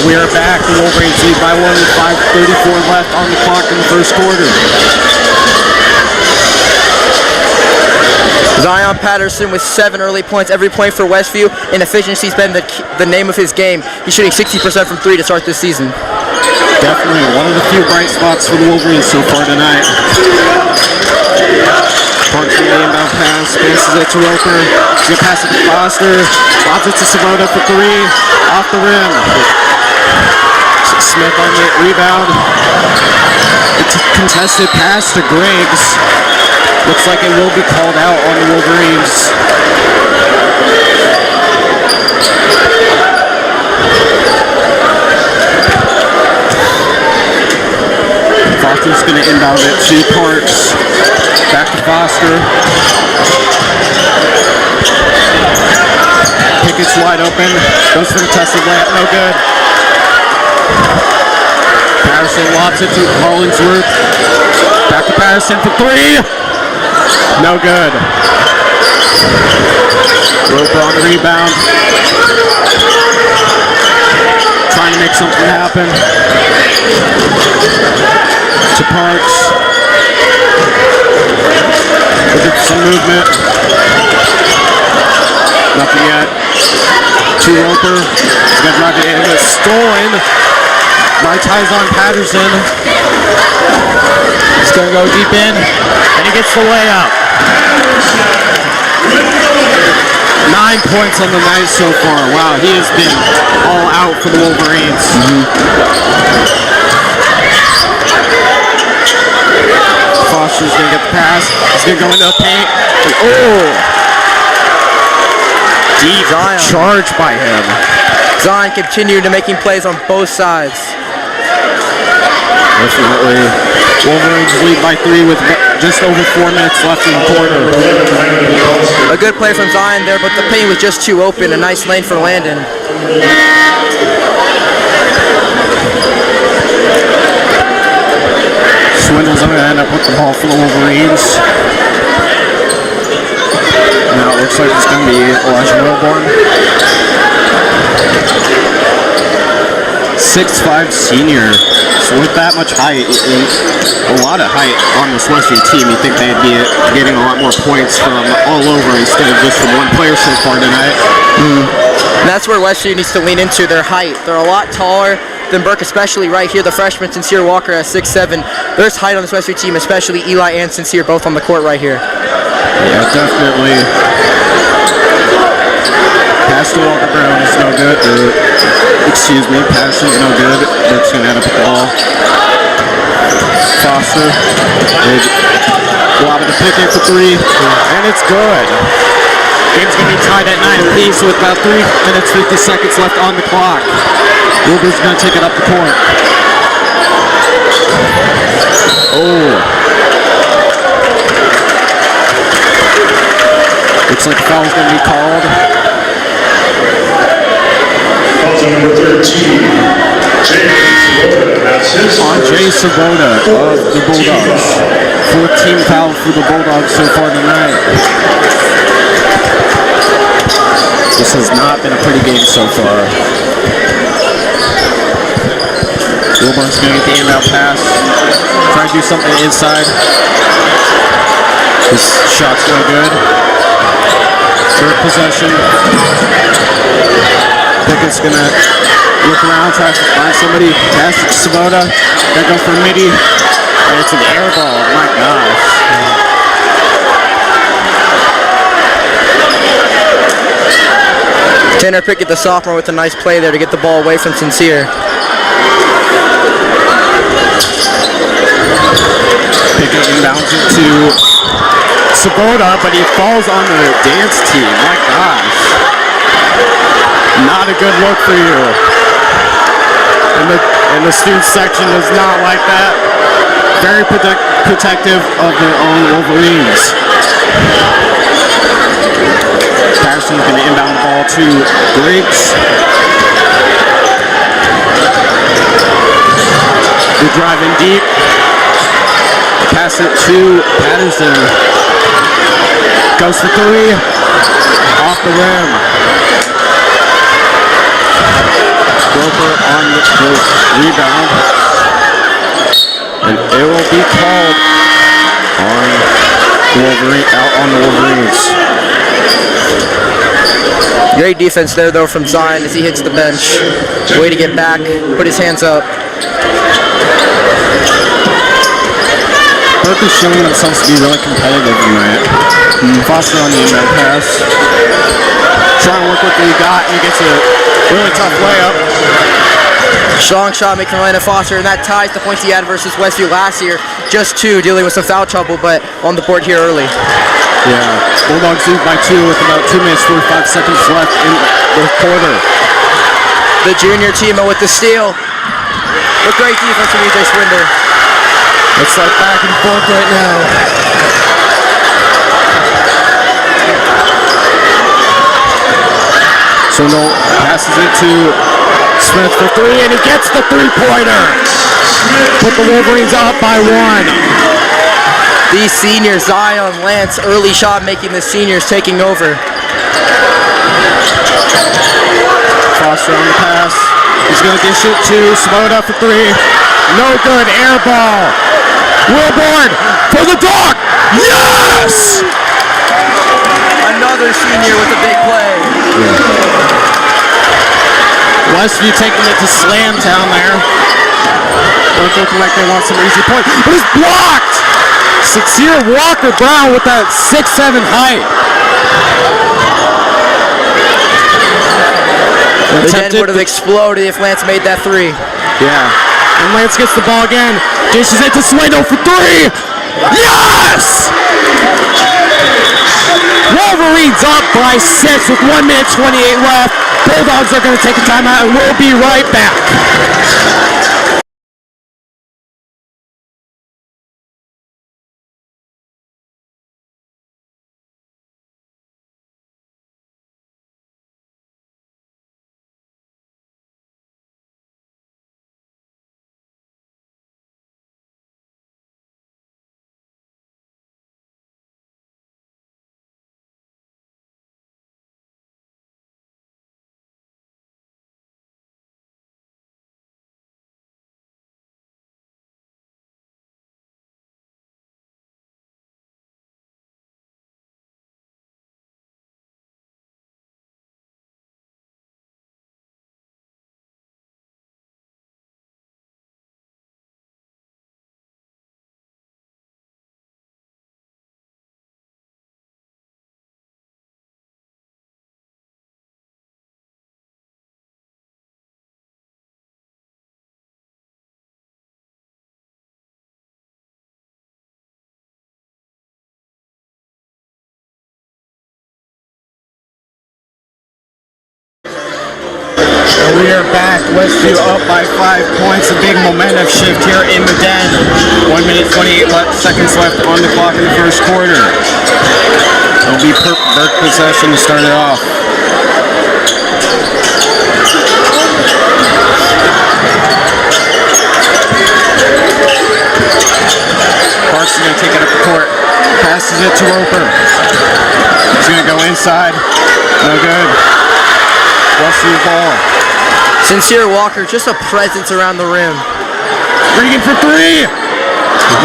We are back. The Wolverines lead by 1 with 5:34 left on the clock in the first quarter. Zion Patterson with 7 early points. Every point for Westview, and efficiency's been the name of his game. He's shooting 60% from 3 to start this season. Definitely one of the few bright spots for the Wolverines so far tonight. Parks from the inbound pass, passes it to Roper. He's going to pass it to Foster. Lobs it to Sabota for 3. Off the rim. Smith on the rebound. It's a contested pass to Griggs. Looks like it will be called out on the Wolverines. Foster's going to inbound it to Parks. Back to Foster. Pickett's wide open. Goes for the contested layup. No good. Patterson lobs it to Hollingsworth. Back to Patterson for 3. No good. Roper on the rebound. Trying to make something happen. To Parks. Looking for some movement. Nothing yet. To Roper. He's going to drive it in. It's stolen by Tyson Patterson. He's going to go deep in. And he gets the layup. 9 points on the night so far. Wow, he has been all out for the Wolverines. Foster's going to get the pass. He's going to go into the paint. Oh! Deep charge by him. Zion continued to making plays on both sides. Definitely. Wolverines lead by 3 with just over 4 minutes left in the quarter. A good play from Zion there, but the paint was just too open. A nice lane for Landon. Swindle's going to end up with the ball for the Wolverines. Now it looks like it's going to be Elijah Wilborn. 6'5" senior. So with that much height, a lot of height on this Westview team, you think they'd be getting a lot more points from all over instead of just from one player so far tonight. And that's where Westview needs to lean into their height. They're a lot taller than Burke, especially right here. The freshman Sincere Walker at 6'7". There's height on this Westview team, especially Eli and Sincere both on the court right here. Yeah, definitely. Pass to Walker Brown is no good. Excuse me, pass is no good. That's going to end up with the ball. Foster. Lob it to Pickett for 3. And it's good. Game's going to be tied at 9 apiece with about 3 minutes, 50 seconds left on the clock. Wilbur's going to take it up the court. Oh. Looks like the foul's going to be called. Number 13, Jay Sabota of the Bulldogs. 14th foul for the Bulldogs so far tonight. This has not been a pretty game so far. Wilburn's going to get the inbound pass. Try to do something inside. His shot's no good. Burke possession. Pickett's gonna look around, try to find somebody. Pass to Svoboda. Gonna go for midi. And it's an air ball. My gosh. Tanner Pickett, the sophomore, with a nice play there to get the ball away from Sincere. Pickett inbounds it to Svoboda, but he falls on the dance team. My gosh. Not a good look for you. And the student section does not like that. Very protective of their own Wolverines. Patterson's going to inbound the ball to Griggs. Good drive in deep. Pass it to Patterson. Goes for three. Off the rim. Roper on the rebound. And it will be called on the Wolverines. Great defense there, though, from Zion as he hits the bench. Way to get back, put his hands up. Burke is showing themselves to be really competitive tonight. Foster on the inbound pass. Trying to work what they got and gets a really tough layup. Strong shot making Atlanta Foster, and that ties the points he had versus Westview last year. Just two, dealing with some foul trouble, but on the board here early. Yeah, Bulldogs lead by 2 with about 2 minutes, 45 seconds left in the quarter. The junior Timo with the steal. With great defense from EJ Swinder. It's like back and forth right now. So no, passes it to Smith for 3, and he gets the three-pointer. Put the Wolverines up by 1. These seniors, Zion, Lance, early shot making, the seniors taking over. Foster on the pass. He's going to dish it to Svoboda for 3. No good. Air ball. Wilborn for the dog. Yes! Another senior with a big play. Westview taking it to Slamtown there. Both looking like they want some easy point. But it's blocked! Sincere Walker Brown with that 6'7" height. The Den would have exploded if Lance made that 3. Yeah. And Lance gets the ball again. Dishes it to Swindle for 3. Yes! Wolverines up by 6 with 1 minute 28 left. Bulldogs are going to take a timeout, and we'll be right back. We are back. Westview up by 5 points. A big momentum shift here in the Den. 1 minute 28 seconds left on the clock in the first quarter. It'll be Burke possession to start it off. Parks is going to take it up the court. Passes it to Roper. He's going to go inside. No good. Westview ball. Sincere Walker, just a presence around the rim. Regan for 3.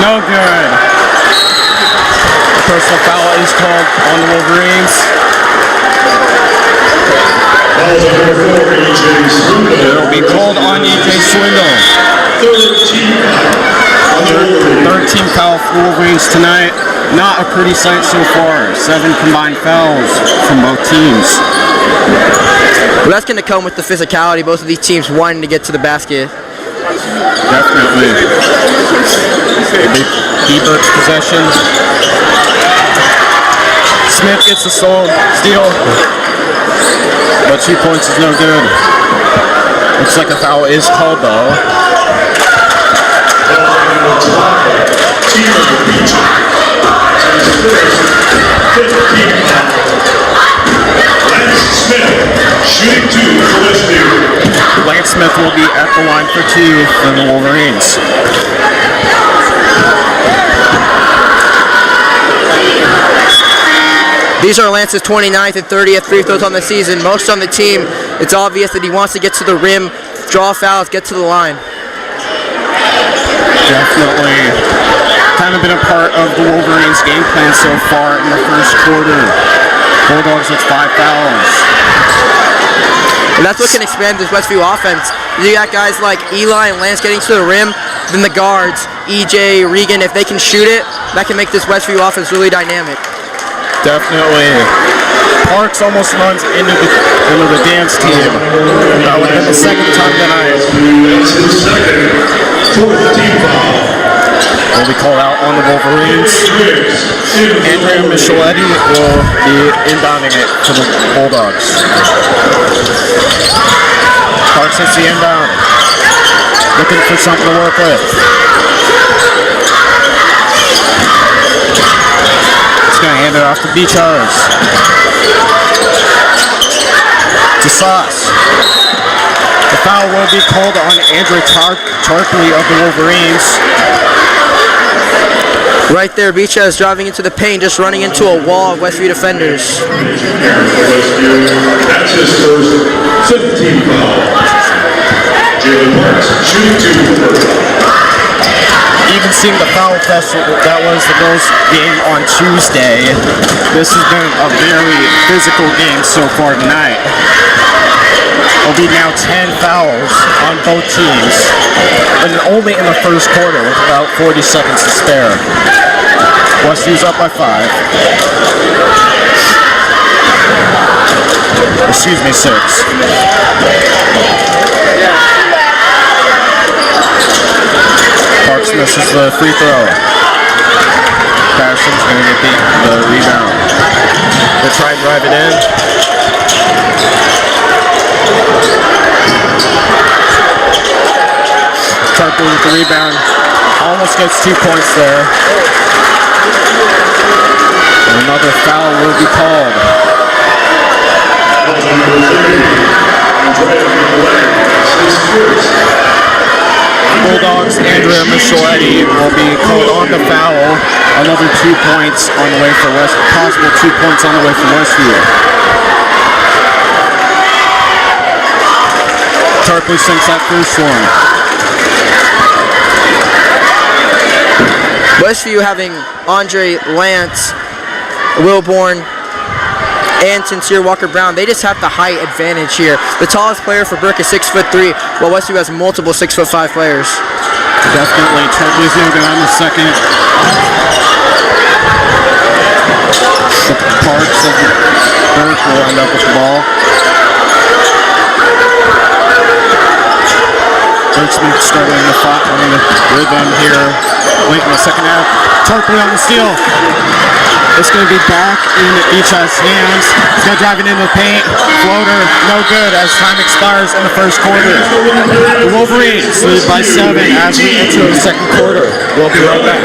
No good. A personal foul is called on the Wolverines. for the Wolverines tonight. Not a pretty sight so far. 7 combined fouls from both teams. Well, that's going to come with the physicality. Both of these teams wanting to get to the basket. Definitely. BURKE's possession. Smith gets the steal, but 2 points is no good. Looks like a foul is called though. Lance Smith will be at the line for 2 for the Wolverines. These are Lance's 29th and 30th free throws on the season. Most on the team. It's obvious that he wants to get to the rim, draw fouls, get to the line. Definitely kind of been a part of the Wolverines' game plan so far in the first quarter. Bulldogs with 5 fouls. And that's what can expand this Westview offense. You got guys like Eli and Lance getting to the rim, then the guards, EJ, Regan, if they can shoot it, that can make this Westview offense really dynamic. Definitely. Parks almost runs into the dance team. That would have been the second time tonight. That's his second, 4th team foul. Will be called out on the Wolverines. Andrea Micheletti will be inbounding it for the Bulldogs. Parks hits the inbound. Looking for something to work with. He's going to hand it off to Beachars. To Sauce. The foul will be called on Andrea Tarpley of the Wolverines. Right there, Beacha is driving into the paint, just running into a wall of Westview defenders. That's his first 15 foul. Jalen Parks shooting 2. Even seeing the foul fest that was the girls' game on Tuesday, this has been a very physical game so far tonight. It'll be now 10 fouls on both teams, and only in the first quarter with about 40 seconds to spare. Westview's up by 5. Excuse me, 6. Parks misses the free throw. Patterson's going to get the rebound. They try and drive it in. Tarpley with the rebound. Almost gets 2 points there. And another foul will be called. Bulldogs, Andrea Micheletti will be called on the foul. Another 2 points on the way for possible 2 points on the way for Westview. Tarpley sinks that first one. Westview having Andre, Lance, Wilborn, and Sincere Walker-Brown, they just have the height advantage here. The tallest player for Burke is 6'3", while Westview has multiple 6'5" players. Definitely, Tarpley's going to go on the second. The Parks of Burke will end up with the ball. Burke's been struggling to find the rhythm here late in the second half. Tarpley on the steal. It's going to be back in Beach's hands. He's going to drive it into the paint. Floater, no good as time expires in the first quarter. The Wolverines lead by 7 as we enter the second quarter. We'll be right back.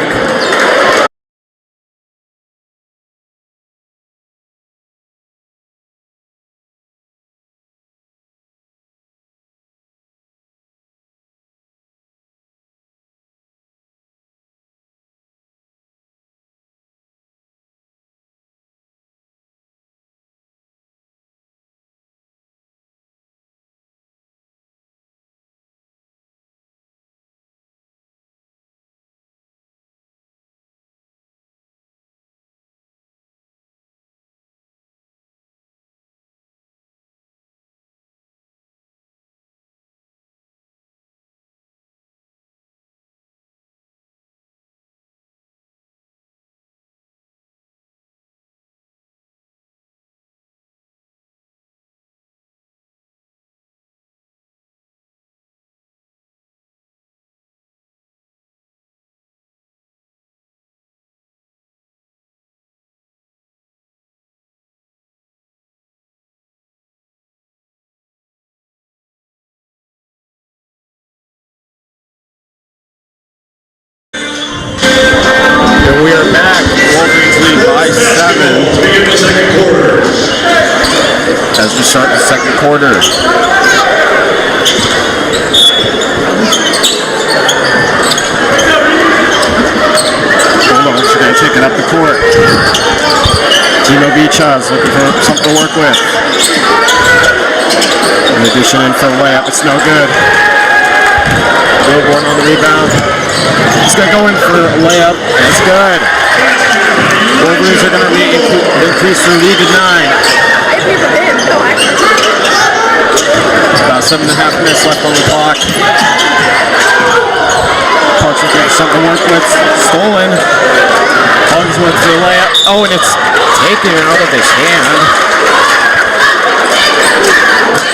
by 7 Begin the second quarter. as we start the second quarter. Bulldogs are going to take it up the court. Timo Vichas looking for something to work with. In addition, in for a layup, it's no good. Wilborn on the rebound. He's going to go in for a layup. It's good. Wolverines are going to increase their lead to 9. About 7.5 minutes left on the clock. Parks looking for something to work with. Stolen. Hollingsworth for the layup. Oh, and it's taken out of his hand.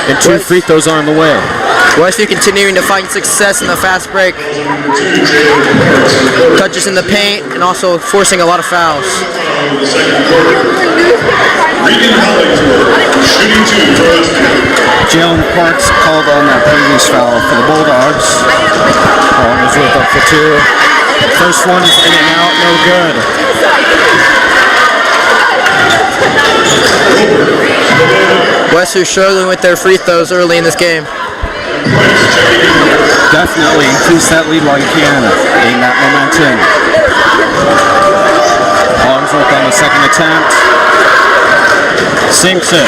And 2 free throws are on the way. Westview continuing to find success in the fast break. Touches in the paint and also forcing a lot of fouls. Jalen Parks called on that previous foul for the Bulldogs. Hollingsworth up for 2. First one is in and out, no good. Westview struggling with their free throws early in this game. Definitely increase that lead while you can. Gain that momentum. Hollingsworth on the second attempt. Sinks it.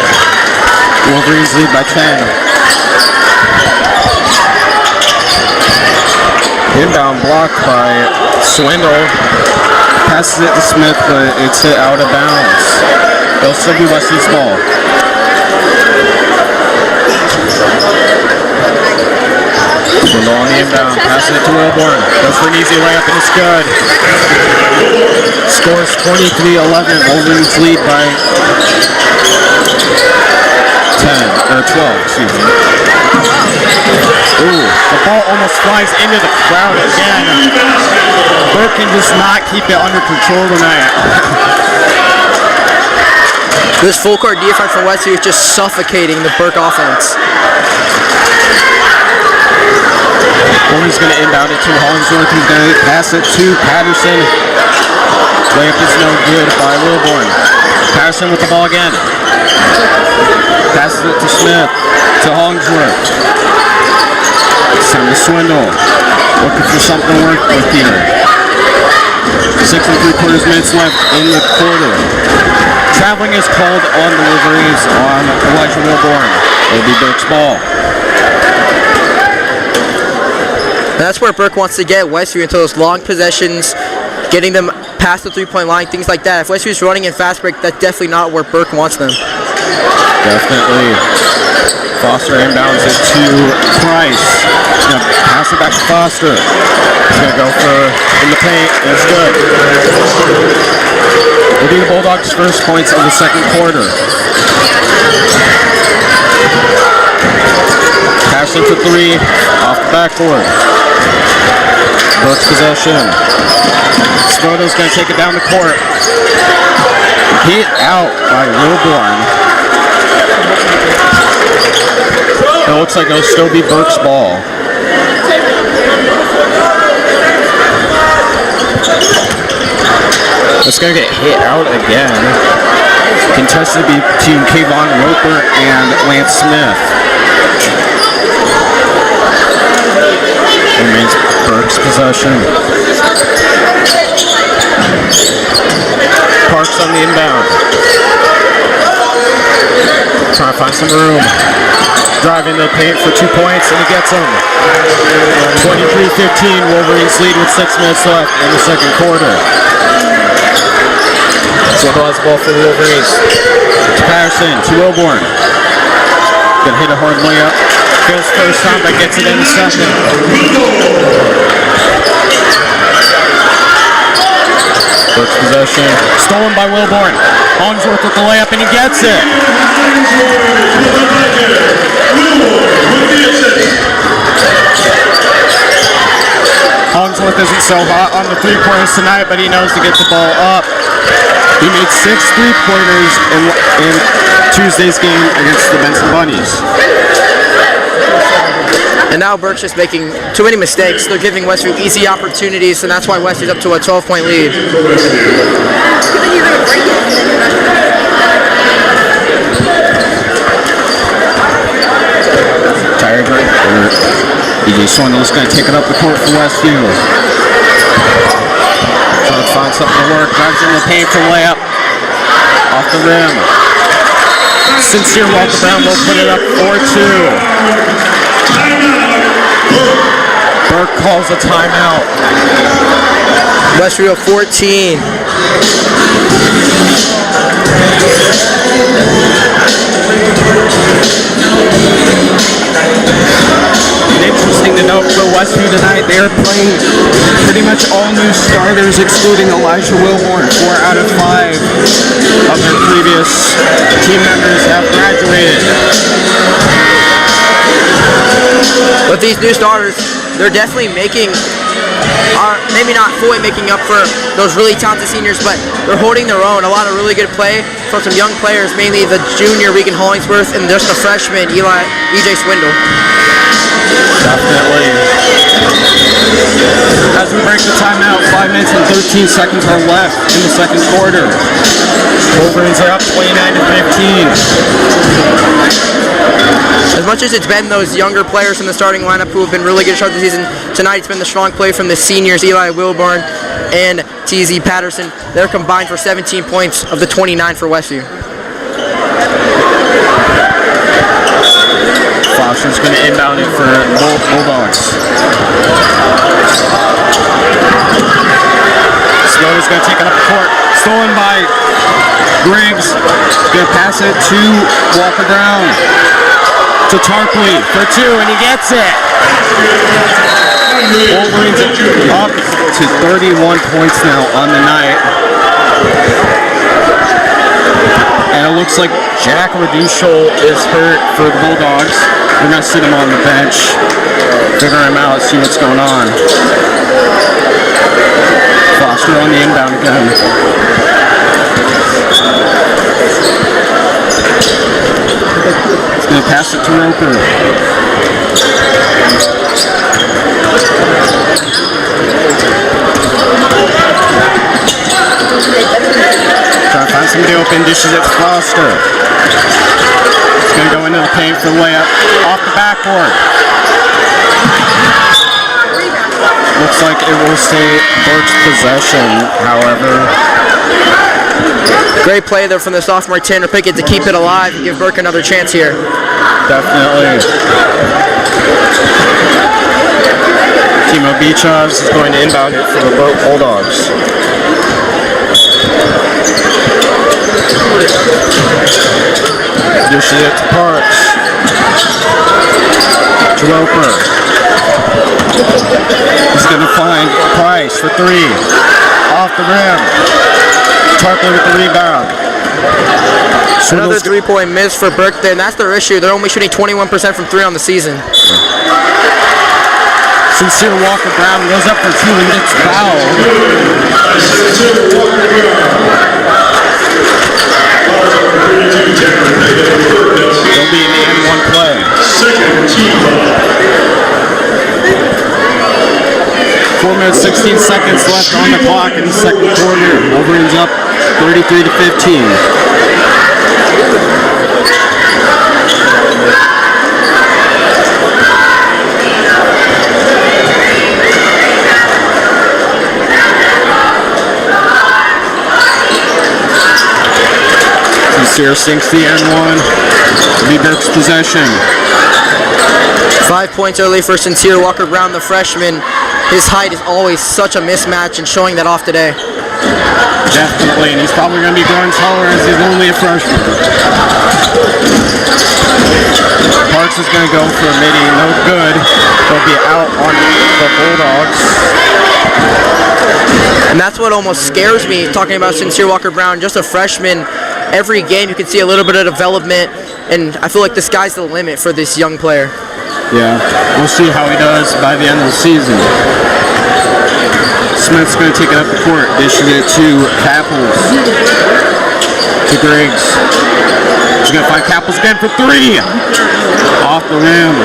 Wolverines lead by 10. Inbound blocked by Swindle. Passes it to Smith, but it's hit out of bounds. It'll still be Wesley's ball. Swindle on the inbound, passes it to Wilborn. Goes for an easy layup and it's good. Scores 23-11. Wolverines lead by 12, excuse me. Ooh, the ball almost flies into the crowd again. Burke can just not keep it under control tonight. This full court defense from Westview is just suffocating the Burke offense. He's going to inbound it to Hollingsworth. He's going to pass it to Patterson. Layup is no good by Wilborn. Patterson with the ball again. Passes it to Smith, to Hollingsworth. It's time to Swindle. Looking for something to work with here. 6 3/4 minutes left in the quarter. Traveling is called on the Wolverines on Elijah Wilborn. It'll be Burke's ball. And that's where Burke wants to get Westview into those long possessions, getting them past the 3-point line, things like that. If Westview's running in fast break, that's definitely not where Burke wants them. Definitely. Foster inbounds it to Price. He's going to pass it back to Foster. He's going to go for in the paint, and it's good. Will be the Bulldogs' first points of the second quarter. Pass it to 3, off the backboard. Burke's possession. Scoto's going to take it down the court. Hit out by Wilborn. It looks like it'll still be Burke's ball. It's going to get hit out again. Contested between Kayvon Roper and Lance Smith. Remains Burke's possession. Parks on the inbound. Trying to find some room. Driving the paint for 2 points, and he gets them. 23-15, Wolverines lead with 6 minutes left in the second quarter. Swindle has the ball for the Wolverines. To Patterson, to Wilborn. Gonna hit a hard layup. Goes first time, but gets it in the second. Burke's possession. Stolen by Wilborn. Hollingsworth with the layup, and he gets it. Hollingsworth isn't so hot on the 3-pointers tonight, but he knows to get the ball up. He made 6 3-pointers in Tuesday's game against the Benson Bunnies. And now Burke's just making too many mistakes. They're giving Westview easy opportunities, and that's why Westview's up to a 12-point lead. Tired right there. EJ Swindle's going to take it up the court for Westview. Trying to find something to work. Drives in the paint for layup. Off the rim. Sincere Walker Brown will put it up 4-2. Burke calls a timeout. Westview 14. Interesting to note for Westview tonight, they are playing pretty much all new starters, excluding Elijah Wilborn. 4 out of 5 of their previous team members have graduated. But these new starters, they're definitely making, maybe not fully making up for those really talented seniors, but they're holding their own. A lot of really good play from some young players, mainly the junior Regan Hollingsworth and just the freshman EJ Swindle. Definitely. As we break the timeout, 5 minutes and 13 seconds are left in the second quarter. Wolverines are up 29-15. As much as it's been those younger players in the starting lineup who have been really good to start the season, tonight it's been the strong play from the seniors, Eli Wilborn and TZ Patterson. They're combined for 17 points of the 29 for Westview. Foster's going to inbound it for Bulldogs. Slover's going to take it up the court. Stolen by Griggs. Going to pass it to Walker Brown. To Tarpley for 2, and he gets it. Wolverines up to 31 points now on the night. And it looks like Jack Reducial is hurt for the Bulldogs. We're going to sit him on the bench, figure him out, see what's going on. Foster on the inbound again. He's going to pass it to Roper. Trying to find somebody open, dishes it to Foster. It's going to go into the paint for the layup. Off the backboard. Looks like it will stay Burke's possession, however. Great play there from the sophomore Tanner Pickett to keep it alive and give Burke another chance here. Definitely. Timo Beachovs is going to inbound it for the Burke Bulldogs. Dishes it to Parks. To Roper. He's going to find Price for 3. Off the rim. Tarpley with the rebound. Another 3-point miss for Burke there, and that's their issue. They're only shooting 21% from 3 on the season. Sincere Walker Brown goes up for 2 and gets fouled. There'll be an and 1 play. 4 minutes, 16 seconds left on the clock in the second quarter. Wolverines up 33-15. Sincere sinks the N1. Be Burke's possession. 5 points early for Sincere Walker Brown, the freshman. His height is always such a mismatch, and showing that off today. Definitely, and he's probably going to be growing taller as he's only a freshman. Parks is going to go for a midi, no good. They'll be out on the Bulldogs. And that's what almost scares me, talking about Sincere Walker Brown, just a freshman. Every game you can see a little bit of development, and I feel like the sky's the limit for this young player. Yeah, we'll see how he does by the end of the season. Smith's going to take it up the court, dishing it to Capples. To Griggs. He's going to find Capples again for 3. Off the rim.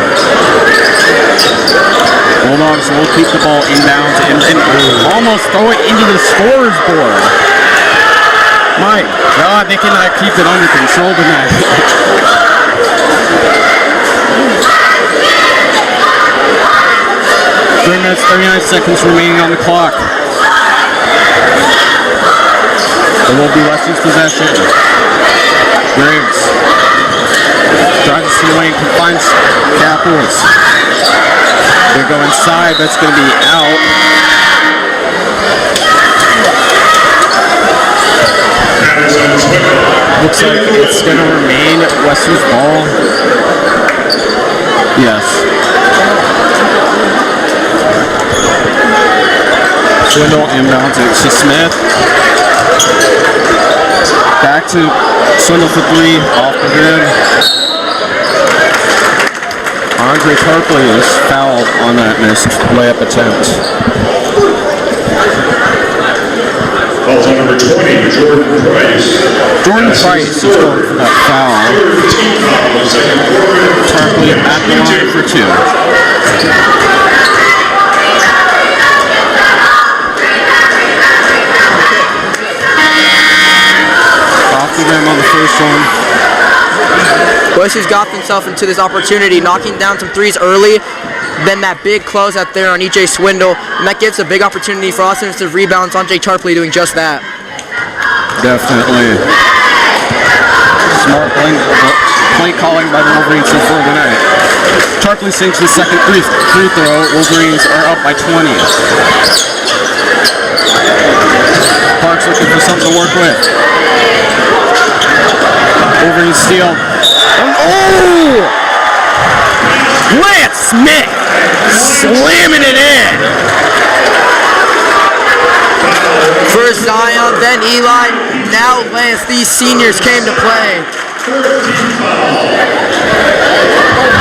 Bulldogs will keep the ball inbounds and almost throw it into the scorer's board. My God, they cannot keep it under control tonight. 3 minutes, 39 seconds remaining on the clock. It will be Westview's possession. Griggs drives to the lane, confines Capitals. They go inside, that's going to be out. Looks like it's going to remain Westview's ball. Yes. Swindle inbounds it to Smith. Back to Swindle for 3, off the good. Andre Tarpley is fouled on that missed layup attempt. Foul's on number 20, Jordan Price. Jordan Price is going for that foul. Tarpley at the line for 2. Them on the first one. Westview got themselves into this opportunity, knocking down some threes early, then that big close out there on EJ Swindle, and that gives a big opportunity for offensive rebounds on Jay Tarpley doing just that. Definitely. Smart play calling by the Wolverines so far tonight. Tarpley sinks the second free throw. Wolverines are up by 20. Parks looking for something to work with. Wolverines steal. Oh! Lance Smith slamming it in. First Zion, then Eli, now Lance. These seniors came to play.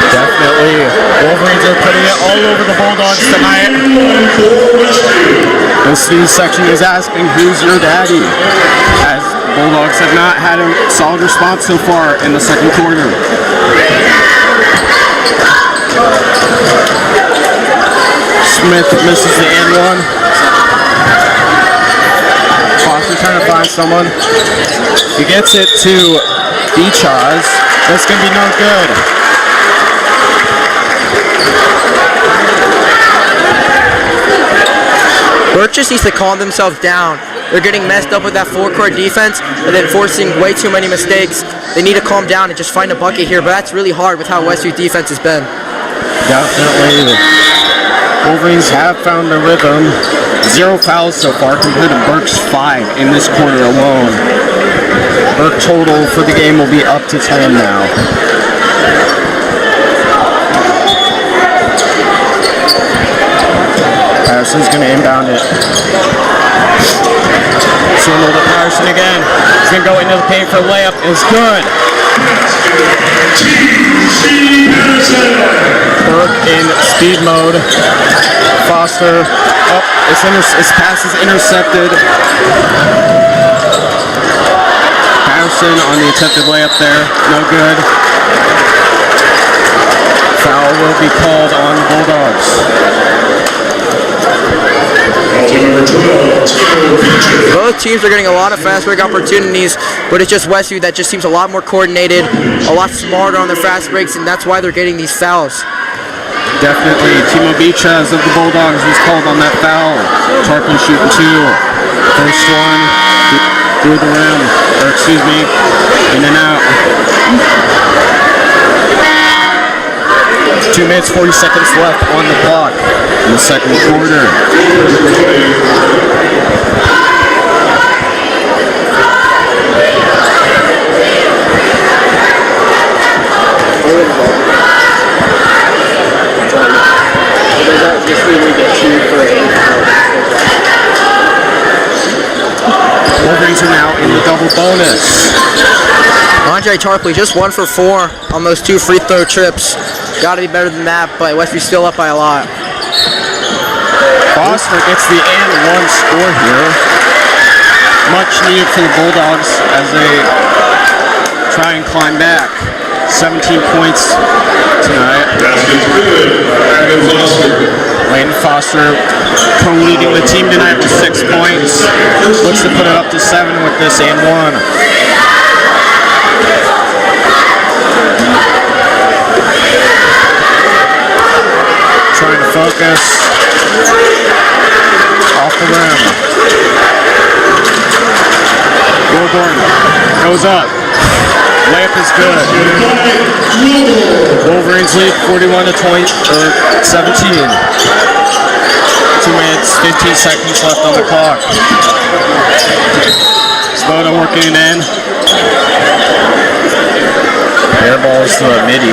Definitely. Wolverines are putting it all over the Bulldogs tonight. The student section is asking, who's your daddy? As Bulldogs have not had a solid response so far in the second quarter. Smith misses the and one. Foster trying to find someone. He gets it to Beachaz. That's going to be no good. Burke just needs to calm themselves down. They're getting messed up with that full-court defense and then forcing way too many mistakes. They need to calm down and just find a bucket here, but that's really hard with how Westview defense has been. Definitely. Wolverines have found their rhythm. 0 fouls so far compared to Burke's 5 in this quarter alone. Burke total for the game will be up to 10 now. Patterson's going to inbound it. Swindle to Patterson again. He's going to go into the paint for a layup. It's good. Burke in speed mode. Foster. Oh, his pass is intercepted. Patterson on the attempted layup there. No good. Foul will be called on the Bulldogs. Both teams are getting a lot of fast break opportunities, but it's just Westview that just seems a lot more coordinated, a lot smarter on their fast breaks, and that's why they're getting these fouls. Definitely. Timo Beachaz of the Bulldogs was called on that foul. Tarpley shooting 2. First one through the rim, or excuse me, in and out. 2 minutes, 40 seconds left on the clock in the second quarter. Wolverines are now in the double bonus. Andre Tarpley just 1 for 4 on those 2 free throw trips. Got to be better than that, but Westview's still up by a lot. Foster gets the and one score here. Much needed for the Bulldogs as they try and climb back. 17 points tonight. Basket's good. Back in Foster co-leading the team tonight with 6 points. Looks to put it up to 7 with this and 1. Trying to focus. Off the rim. Wolverine goes up. Layup is good. Wolverines lead 41 to 17. 2 minutes, 15 seconds left on the clock. Svoda working it in. Air balls to a midi.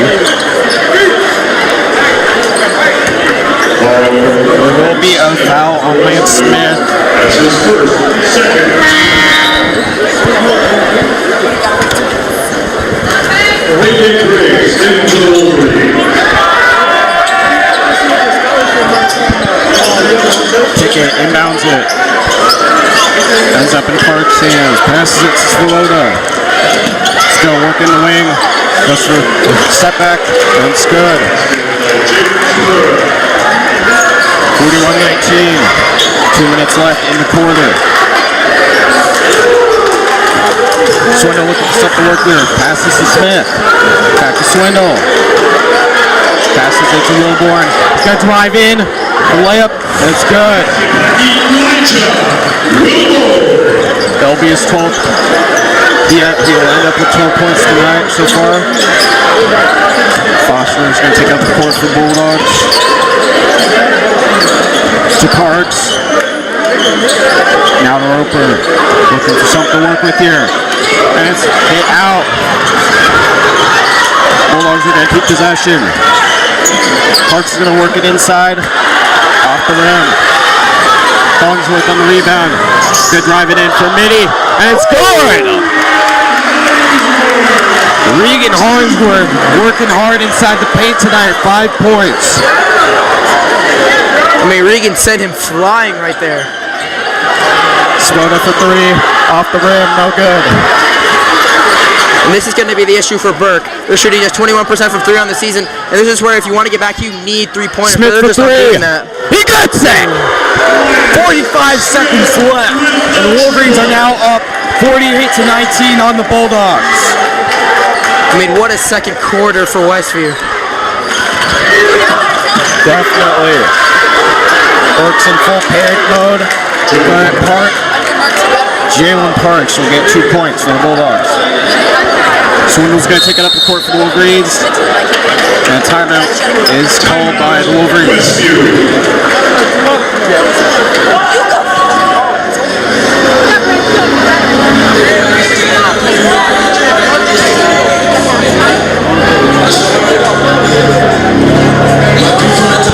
There will be a foul on Lance Smith. Ticket inbounds it. Ends up in Park's hands. Passes it to Svoda. Still working the wing. Goes for a step back. And it's good. 41-19. 2 minutes left in the quarter. Swindle looking for something to work with. Passes to Smith. Back to Swindle. Passes it to Wilborn. He's got to drive in. The layup. It's good. That'll be his 12th. He'll end up with 12 points tonight so far. Foster is going to take up the court for Bulldogs. To Parks. Now to Roper. Looking for something to work with here. And it's hit out. Bulldogs are going to keep possession. Parks is going to work it inside. Off the rim. Hollingsworth on the rebound. Good drive it in for Mitty. And it's good! Regan Hollingsworth working hard inside the paint tonight. 5 points. I mean, Regan sent him flying right there. Svoda for 3. Off the rim. No good. And this is going to be the issue for Burke. They're shooting just 21% from 3 on the season. And this is where if you want to get back, you need 3-pointers. Smith They're for just not 3. doing that. He gets it! 45 seconds left. And the Wolverines are now up 48-19 on the Bulldogs. I mean, what a second quarter for Westview. Definitely. Burke's in full panic mode. Jalen Parks will get 2 points for the Bulldogs. Swindle's going to take it up the court for the Wolverines. And a timeout is called by the Wolverines.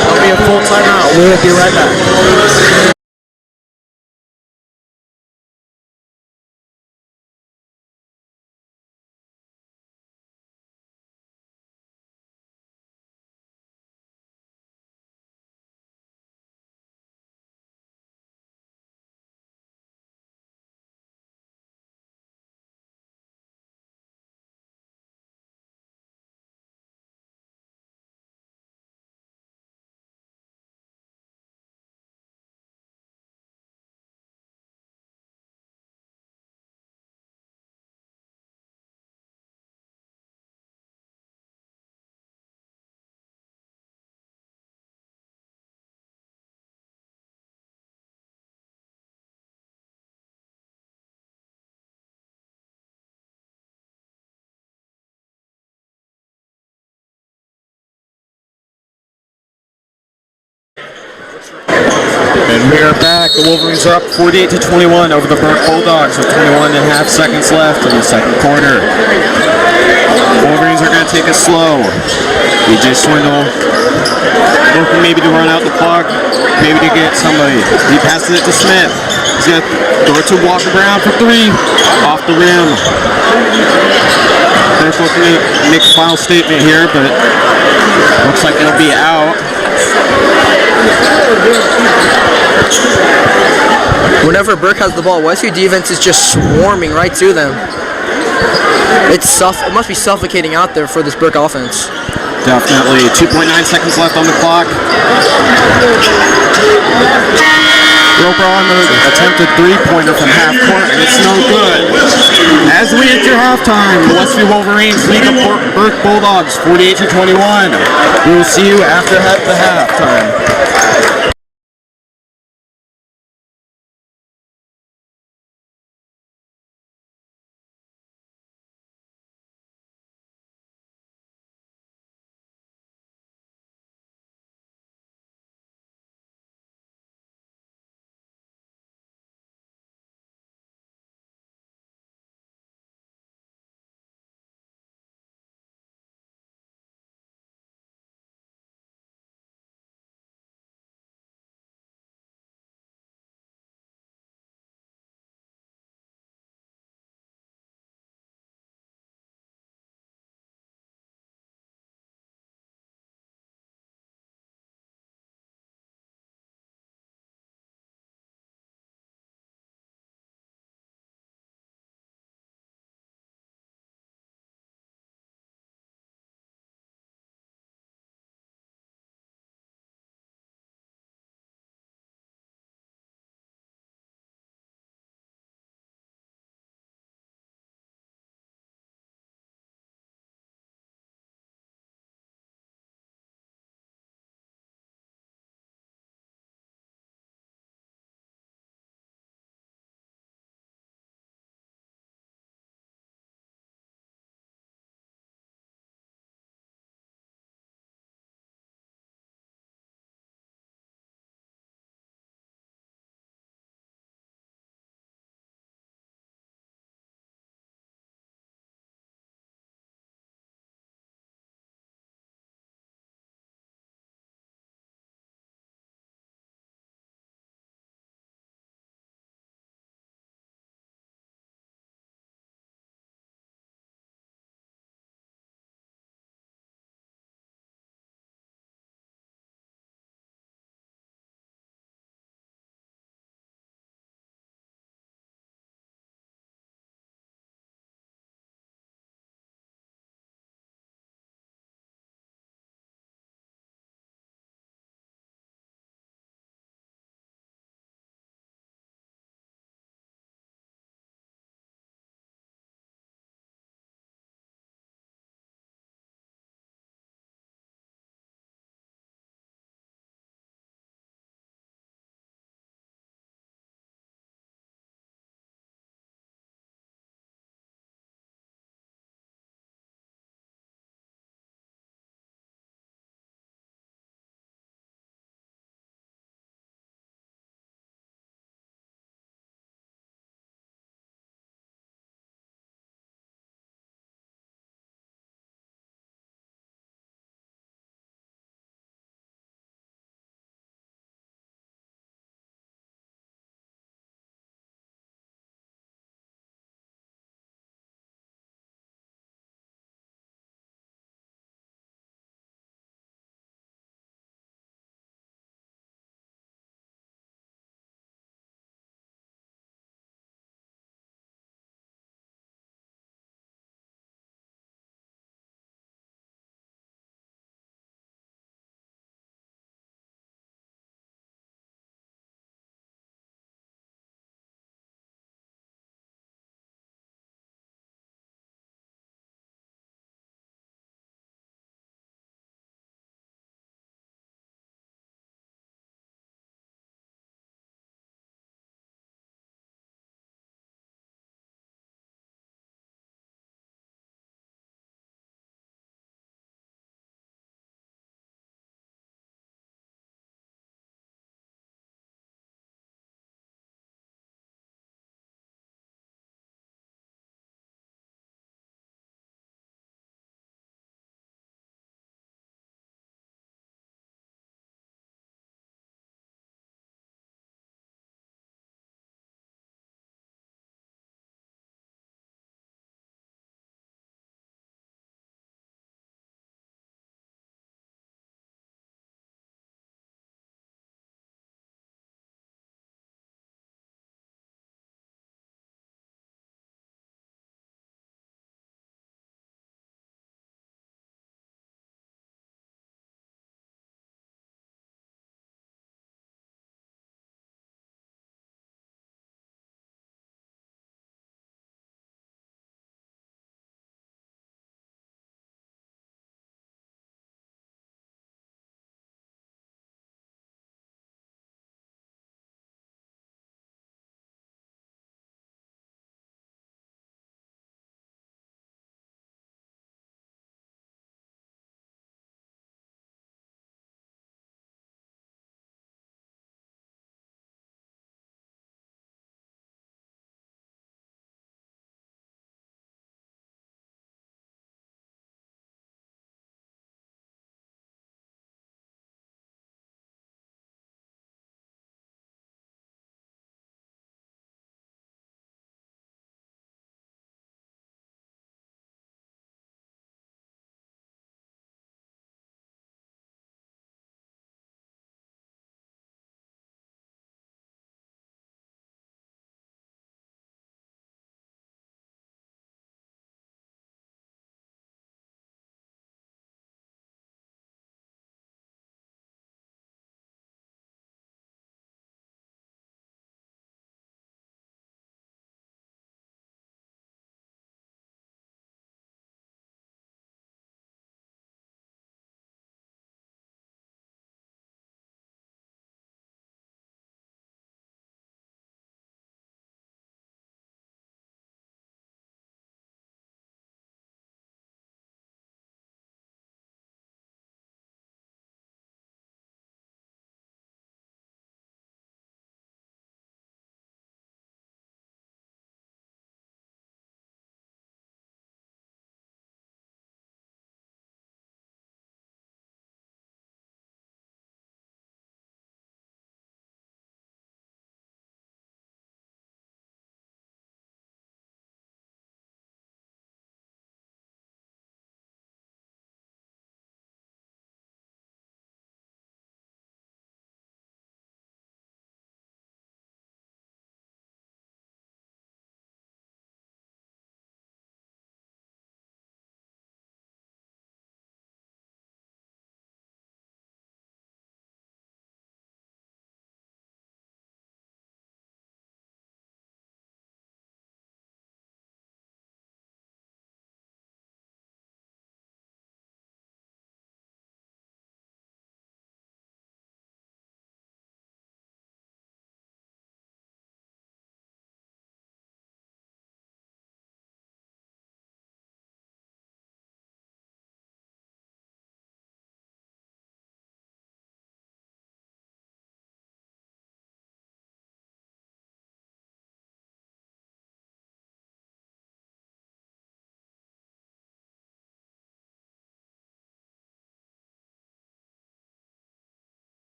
It'll be a full timeout. We will be right back. And we are back. The Wolverines are up 48-21 over the Burke Bulldogs with 21.5 seconds left in the second quarter. Wolverines are going to take it slow. DJ Swindle looking maybe to run out the clock, maybe to get somebody. He passes it to Smith. He's going to throw it to Walker Brown for 3. Off the rim. Burke looking to make a final statement here, but looks like it'll be out. Whenever Burke has the ball, Westview defense is just swarming right to them. It must be suffocating out there for this Burke offense. Definitely. 2.9 seconds left on the clock. Roper on the attempted three-pointer from half court, and it's no good. As we enter halftime, the Westview Wolverines lead the BURKE Bulldogs 48-21. We will see you after the halftime.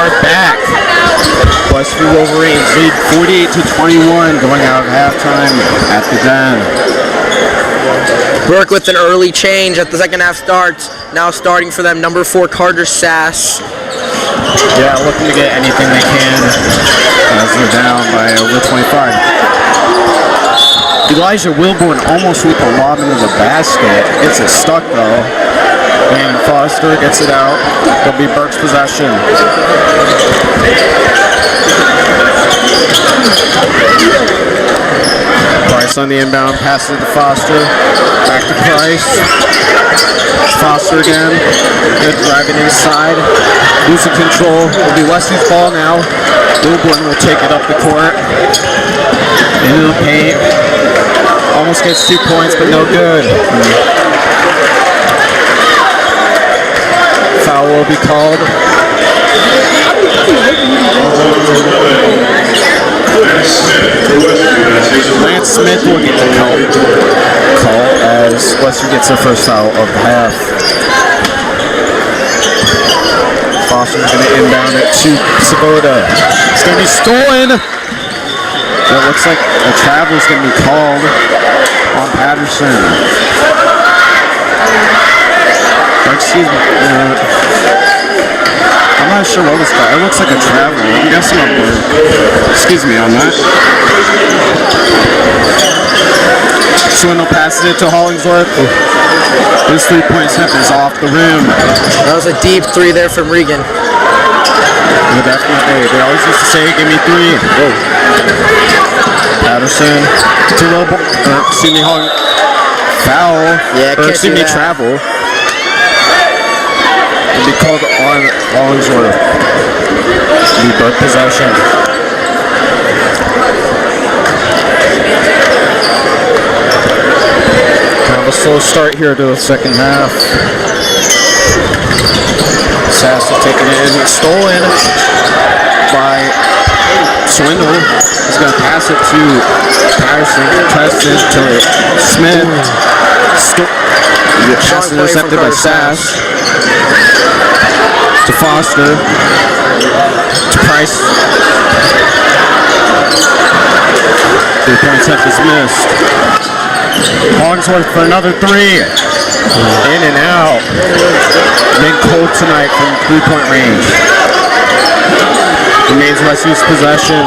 are back. Westview Wolverines lead 48-21 going out of halftime at the Den. Burke with an early change at the second half starts. Now starting for them, number 4 Carter Sass. Yeah, looking to get anything they can as they're down by over 25. Elijah Wilborn almost with the lob into the basket. Gets it stuck though. And Foster gets it out. It'll be Burke's possession. Price on the inbound, passes it to Foster. Back to Price. Foster again. Good driving inside. Losing control. It'll be Westview's ball now. Wilborn will take it up the court. Into the paint. Almost gets 2 points, but no good. Foul will be called. Lance Smith will get the call as Westview gets their first foul of the half. Foster's going to inbound it to Sabota. It's going to be stolen. It looks like a travel is going to be called on Patterson. Or excuse me. I'm not sure what was called. It looks like a travel. I'm guessing I'm excuse me on that. Swindle passes it to Hollingsworth. His 3-point attempt is off the rim. That was a deep 3 there from Regan. Yeah, definitely. They always used to say, "Give me 3." Whoa. Patterson to Wilborn. Excuse me, foul. Yeah, or excuse me, travel. It'll be called on Hollingsworth. It'll be Burke possession. Kind of a slow start here to the second half. Sass will take it in. Stolen by Swindle. He's going to pass it to Patterson. Test it to Smith. Pass intercepted by Sass. To Foster. To Price. 3-point attempt is missed. Hollingsworth for another 3. In and out. Been cold tonight from 3-point range. Remains Westview's possession.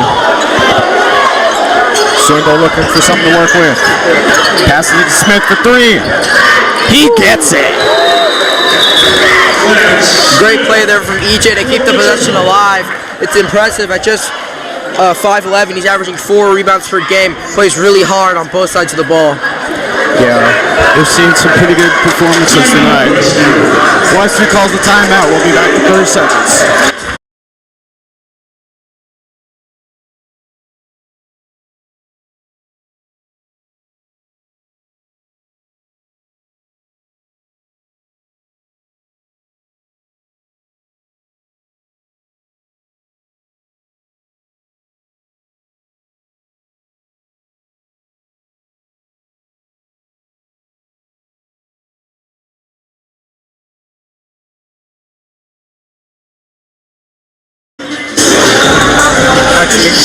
Swindle looking for something to work with. Passes it to Smith for 3. He gets it. Great play there from EJ to keep the possession alive. It's impressive at just 5'11". He's averaging 4 rebounds per game. Plays really hard on both sides of the ball. Yeah, we've seen some pretty good performances tonight. Westview calls the timeout. We'll be back in 30 seconds.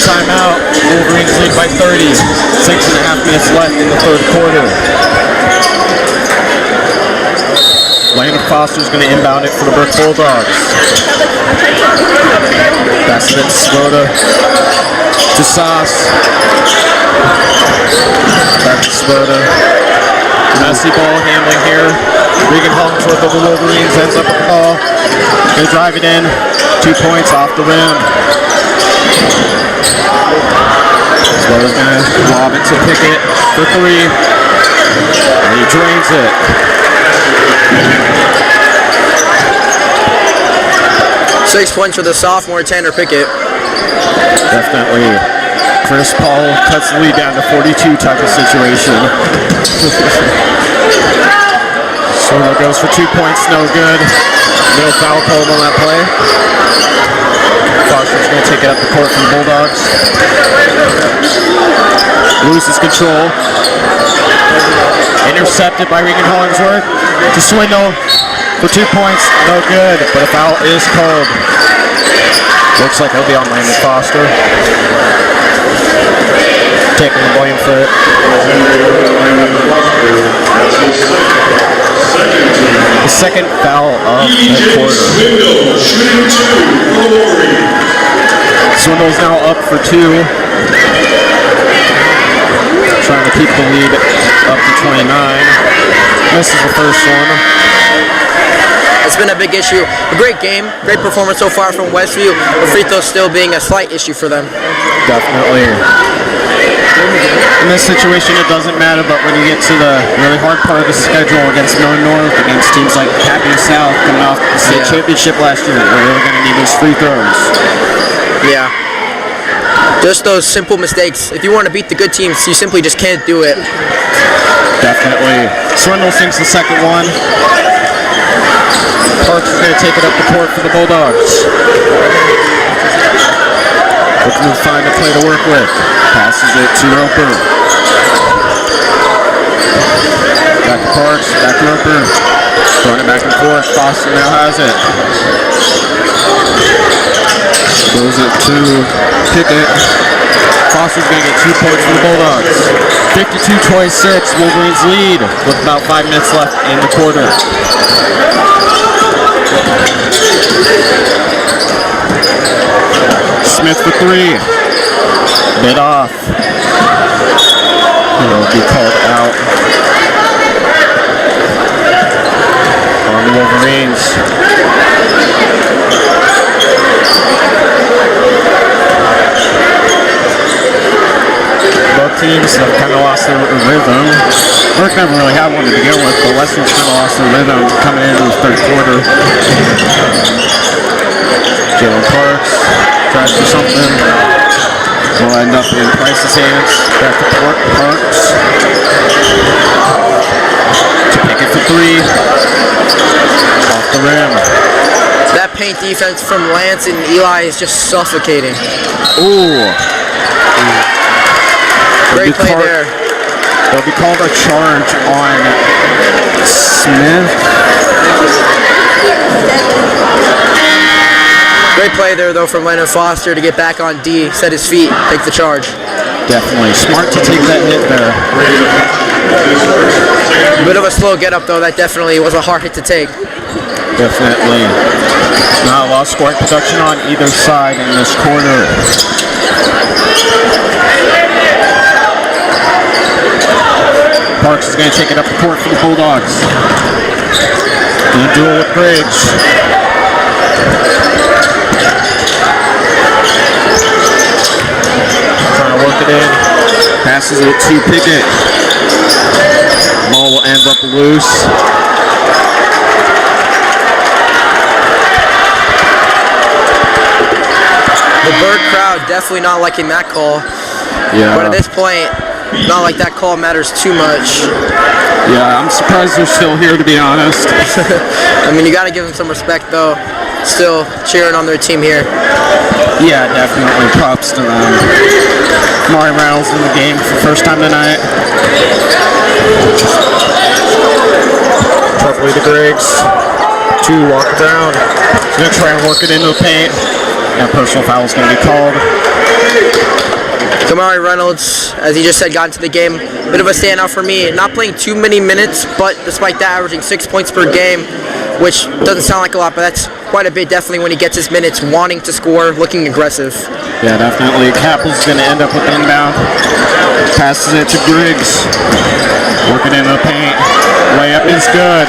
Timeout. Wolverines lead by 30. 6.5 minutes left in the third quarter. Landon Foster's going to inbound it for the BURKE Bulldogs. Pass it to Svoda. To Sauce. Back to Svoda. Messy ball handling here. Regan Hollingsworth of the Wolverines ends up with the ball. They drive it in. 2 points off the rim. Slower's gonna lob it to Pickett for 3. And he drains it. Six points for the sophomore Tanner Pickett. Definitely. Chris Paul cuts the lead down to 42 type of situation. Sorrell goes for 2 points, no good. No foul called on that play. Foster's going to take it up the court from the Bulldogs. Loses control. Intercepted by Regan Hollingsworth. To Swindle for 2 points, no good, but a foul is called. Looks like he'll be on Landon Foster. Taking the blame for it. The second foul of the quarter. Swindle's now up for 2. Trying to keep the lead up to 29. Misses the first one. It's been a big issue. A great game, great performance so far from Westview. The free throw still being a slight issue for them. Definitely. In this situation, it doesn't matter, but when you get to the really hard part of the schedule against North North, against teams like Happy South coming off the state championship last year, they're really going to need those free throws. Yeah. Just those simple mistakes. If you want to beat the good teams, you simply just can't do it. Definitely. Swindle sinks the second one. Parks is going to take it up the court for the Bulldogs. Looking to find a play to work with. Passes it to Roper. Back to Parks, back to Roper. Throwing it back and forth. Foster now has it. Throws it to Pickett. Foster's going to get 2 points for the Bulldogs. 52-26, Wolverines lead with about 5 minutes left in the quarter. Smith for 3. Bit off. He'll be called out on the Wolverines. Both teams have kind of lost their rhythm. Burke never really had one to begin with, but Western's kind of lost their rhythm coming into the third quarter. Jalen Parks tries for something. Will end up in Price's hands. Back to Parks. To pick it for 3. Off the rim. That paint defense from Lance and Eli is just suffocating. Ooh. Great play there. There'll be called a charge on Smith. Great play there, though, from Leonard Foster to get back on D, set his feet, take the charge. Definitely. Smart to take that hit there. Bit of a slow get up, though. That definitely was a hard hit to take. Definitely. Not a lot of scoring production on either side in this quarter. Parks is going to take it up the court for the Bulldogs. Going to duel with Briggs. Trying to work it in. Passes it to Pickett. Ball will end up loose. The Burke crowd definitely not liking that call. Yeah. But at this point, not like that call matters too much. Yeah, I'm surprised they're still here, to be honest. I mean, you got to give them some respect, though. Still cheering on their team here. Yeah, definitely. Props to them. Mari Reynolds in the game for the first time tonight. Probably to Griggs. 2, walk it down. He's going to try and work it into the paint. And a personal foul is going to be called. Kamari Reynolds, as he just said, got into the game. Bit of a standout for me. Not playing too many minutes, but despite that, averaging 6 points per game, which doesn't sound like a lot, but that's quite a bit definitely when he gets his minutes, wanting to score, looking aggressive. Yeah, definitely. Capel's going to end up with the inbound. Passes it to Griggs. Working into the paint. Layup is good.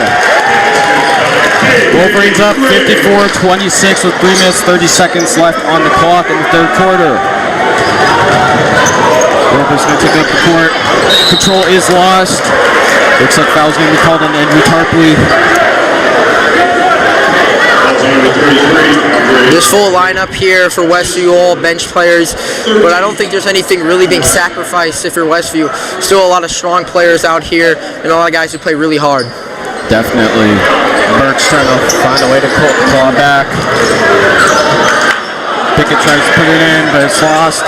Wolverines up 54-26 with 3 minutes 30 seconds left on the clock in the third quarter. Roper's going to take up the court. Control is lost. Looks like foul's going to be called on Andrew Tarpley. This full lineup here for Westview, all bench players, but I don't think there's anything really being sacrificed if you're Westview. Still a lot of strong players out here and a lot of guys who play really hard. Definitely. Burke's trying to find a way to claw back. Pickett tries to put it in, but it's lost.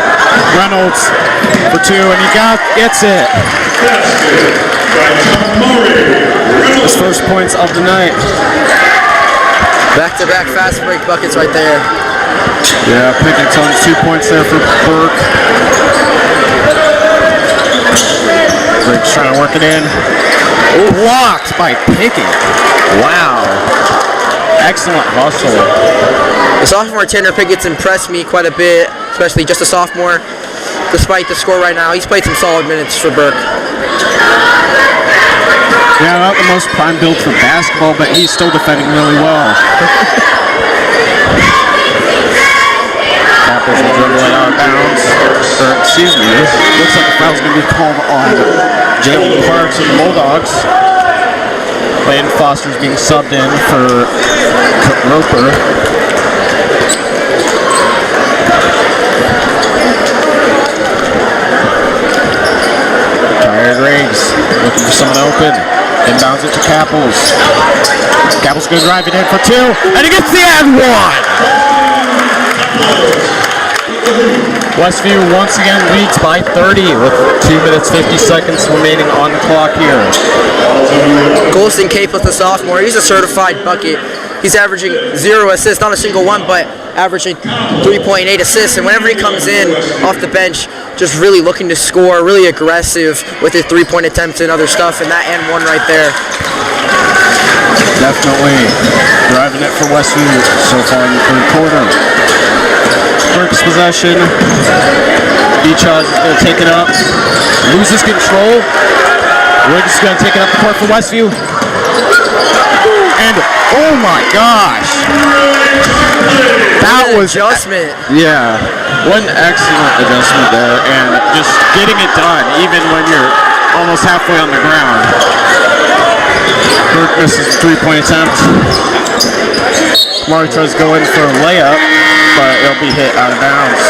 Reynolds for 2, and he gets it. His first points of the night. Back-to-back fast break buckets right there. Yeah, Pickett's on 2 points there for Burke. Briggs trying to work it in. Blocked by Pickett. Wow. Excellent hustle. The sophomore Tanner Pickett's impressed me quite a bit, especially just a sophomore. Despite the score right now, he's played some solid minutes for Burke. Yeah, not the most prime build for basketball, but he's still defending really well. Capitals will dribble it out of bounds. Or, excuse me, looks like the foul's going to be called on Jalen Parks of the Bulldogs. Landon Foster's being subbed in for Roper. Tired Riggs looking for someone open. Inbounds it to Capels. Capels going to drive it in for 2, and he gets the and 1! Westview once again leads by 30 with 2 minutes 50 seconds remaining on the clock here. Colston Capel, the sophomore, he's a certified bucket. He's averaging 0 assists, not a single one, but averaging 3.8 assists. And whenever he comes in off the bench, just really looking to score, really aggressive with his 3-point attempts and other stuff. And that and 1 right there. Definitely driving it for Westview so far in the third quarter. Burke's possession. Beachaj is going to take it up. Loses control. Riggs is going to take it up the court for Westview. And, oh my gosh. That was adjustment. Yeah. What an excellent adjustment there. And just getting it done even when you're almost halfway on the ground. Burke misses a 3-point attempt. Mark tries to go in for a layup, but it'll be hit out of bounds.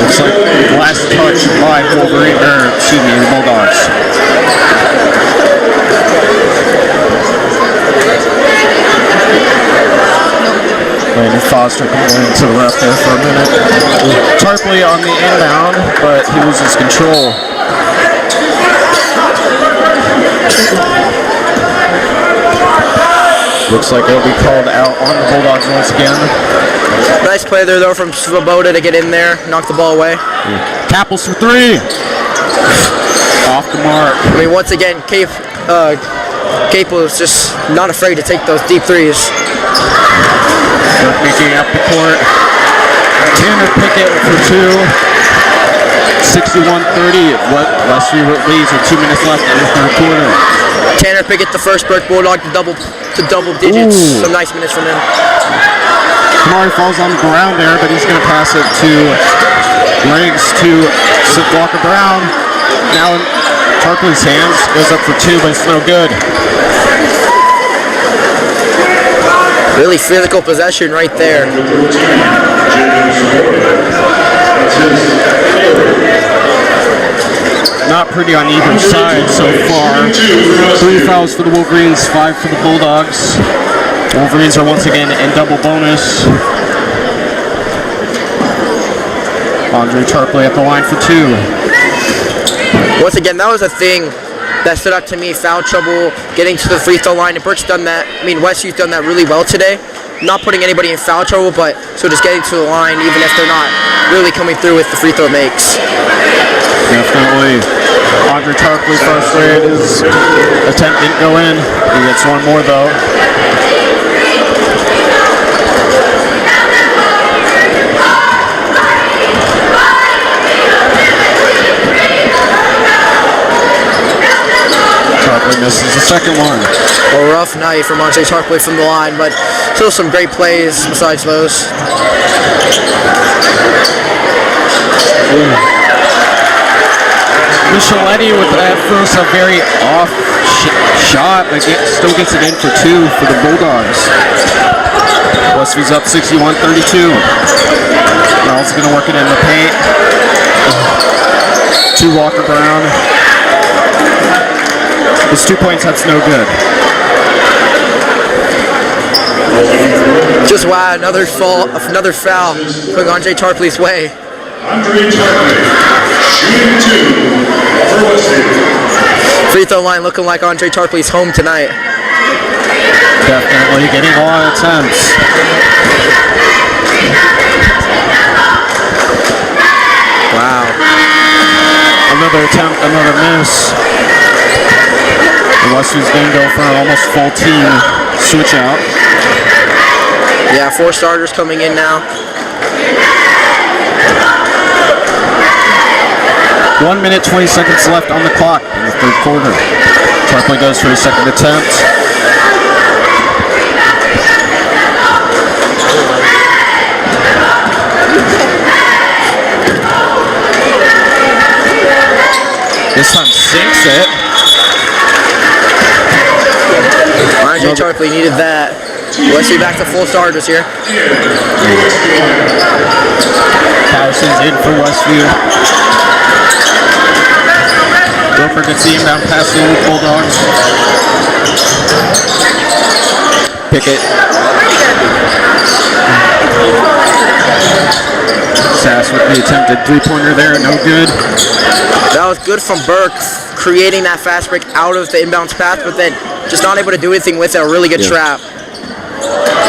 Looks like last touch by Wolverine, the Bulldogs. Landon Foster complaining to the ref there for a minute. Tarpley on the inbound, but he loses control. Looks like it'll be called out on the Bulldogs once again. Nice play there, though, from Svoboda to get in there, knock the ball away. Capels for 3. Off the mark. I mean, once again, Capel is just not afraid to take those deep threes. Burke making up the court. Tanner Pickett for 2. 61-30. Westview leads with 2 minutes left in the third quarter. Tanner Pickett, the first Burke Bulldog to double digits. Ooh. Some nice minutes from him. Kamari falls on the ground there, but he's going to pass it to Riggs to Walker Brown. Now in Tarpley's hands, goes up for 2, but it's no good. Really physical possession right there. Not pretty on either side so far. 3 fouls for the Wolverines, 5 for the Bulldogs. Wolverines are once again in double bonus. Andre Tarpley at the line for 2. Once again, that was a thing that stood out to me. Foul trouble, getting to the free throw line, and Burke's done that. I mean, Westview's done that really well today. Not putting anybody in foul trouble, but so just getting to the line, even if they're not really coming through with the free throw makes. Definitely. Andre Tarpley frustrated. His attempt didn't go in. He gets one more though. Tarpley misses the second one. A rough night for Monte Tarpley from the line, but still some great plays besides those. Micheletti with that first a very off shot, but still gets it in for 2 for the Bulldogs. Westview's up 61-32. Knowles going to work it in the paint. To Walker Brown. His 2-point shot's no good. Just wow, another foul going Andre Tarpley's way. Andre Tarpley, shooting 2 for Westview. Free throw line looking like Andre Tarpley's home tonight. Definitely getting a lot of attempts. Wow. Another attempt, another miss. And Westview's going to go for an almost full team switch out. Yeah, 4 starters coming in now. 1 minute, 20 seconds left on the clock in the third quarter. Tarpley goes for his second attempt. This time sinks it. RJ Tarpley needed that. Westview back to full starters here. Patterson's in for Westview. Roper gets the inbound pass to the Bulldogs. Pickett. Sass with the attempted three-pointer there, no good. That was good from Burke, creating that fast break out of the inbounds pass, but then just not able to do anything with it. A really good trap.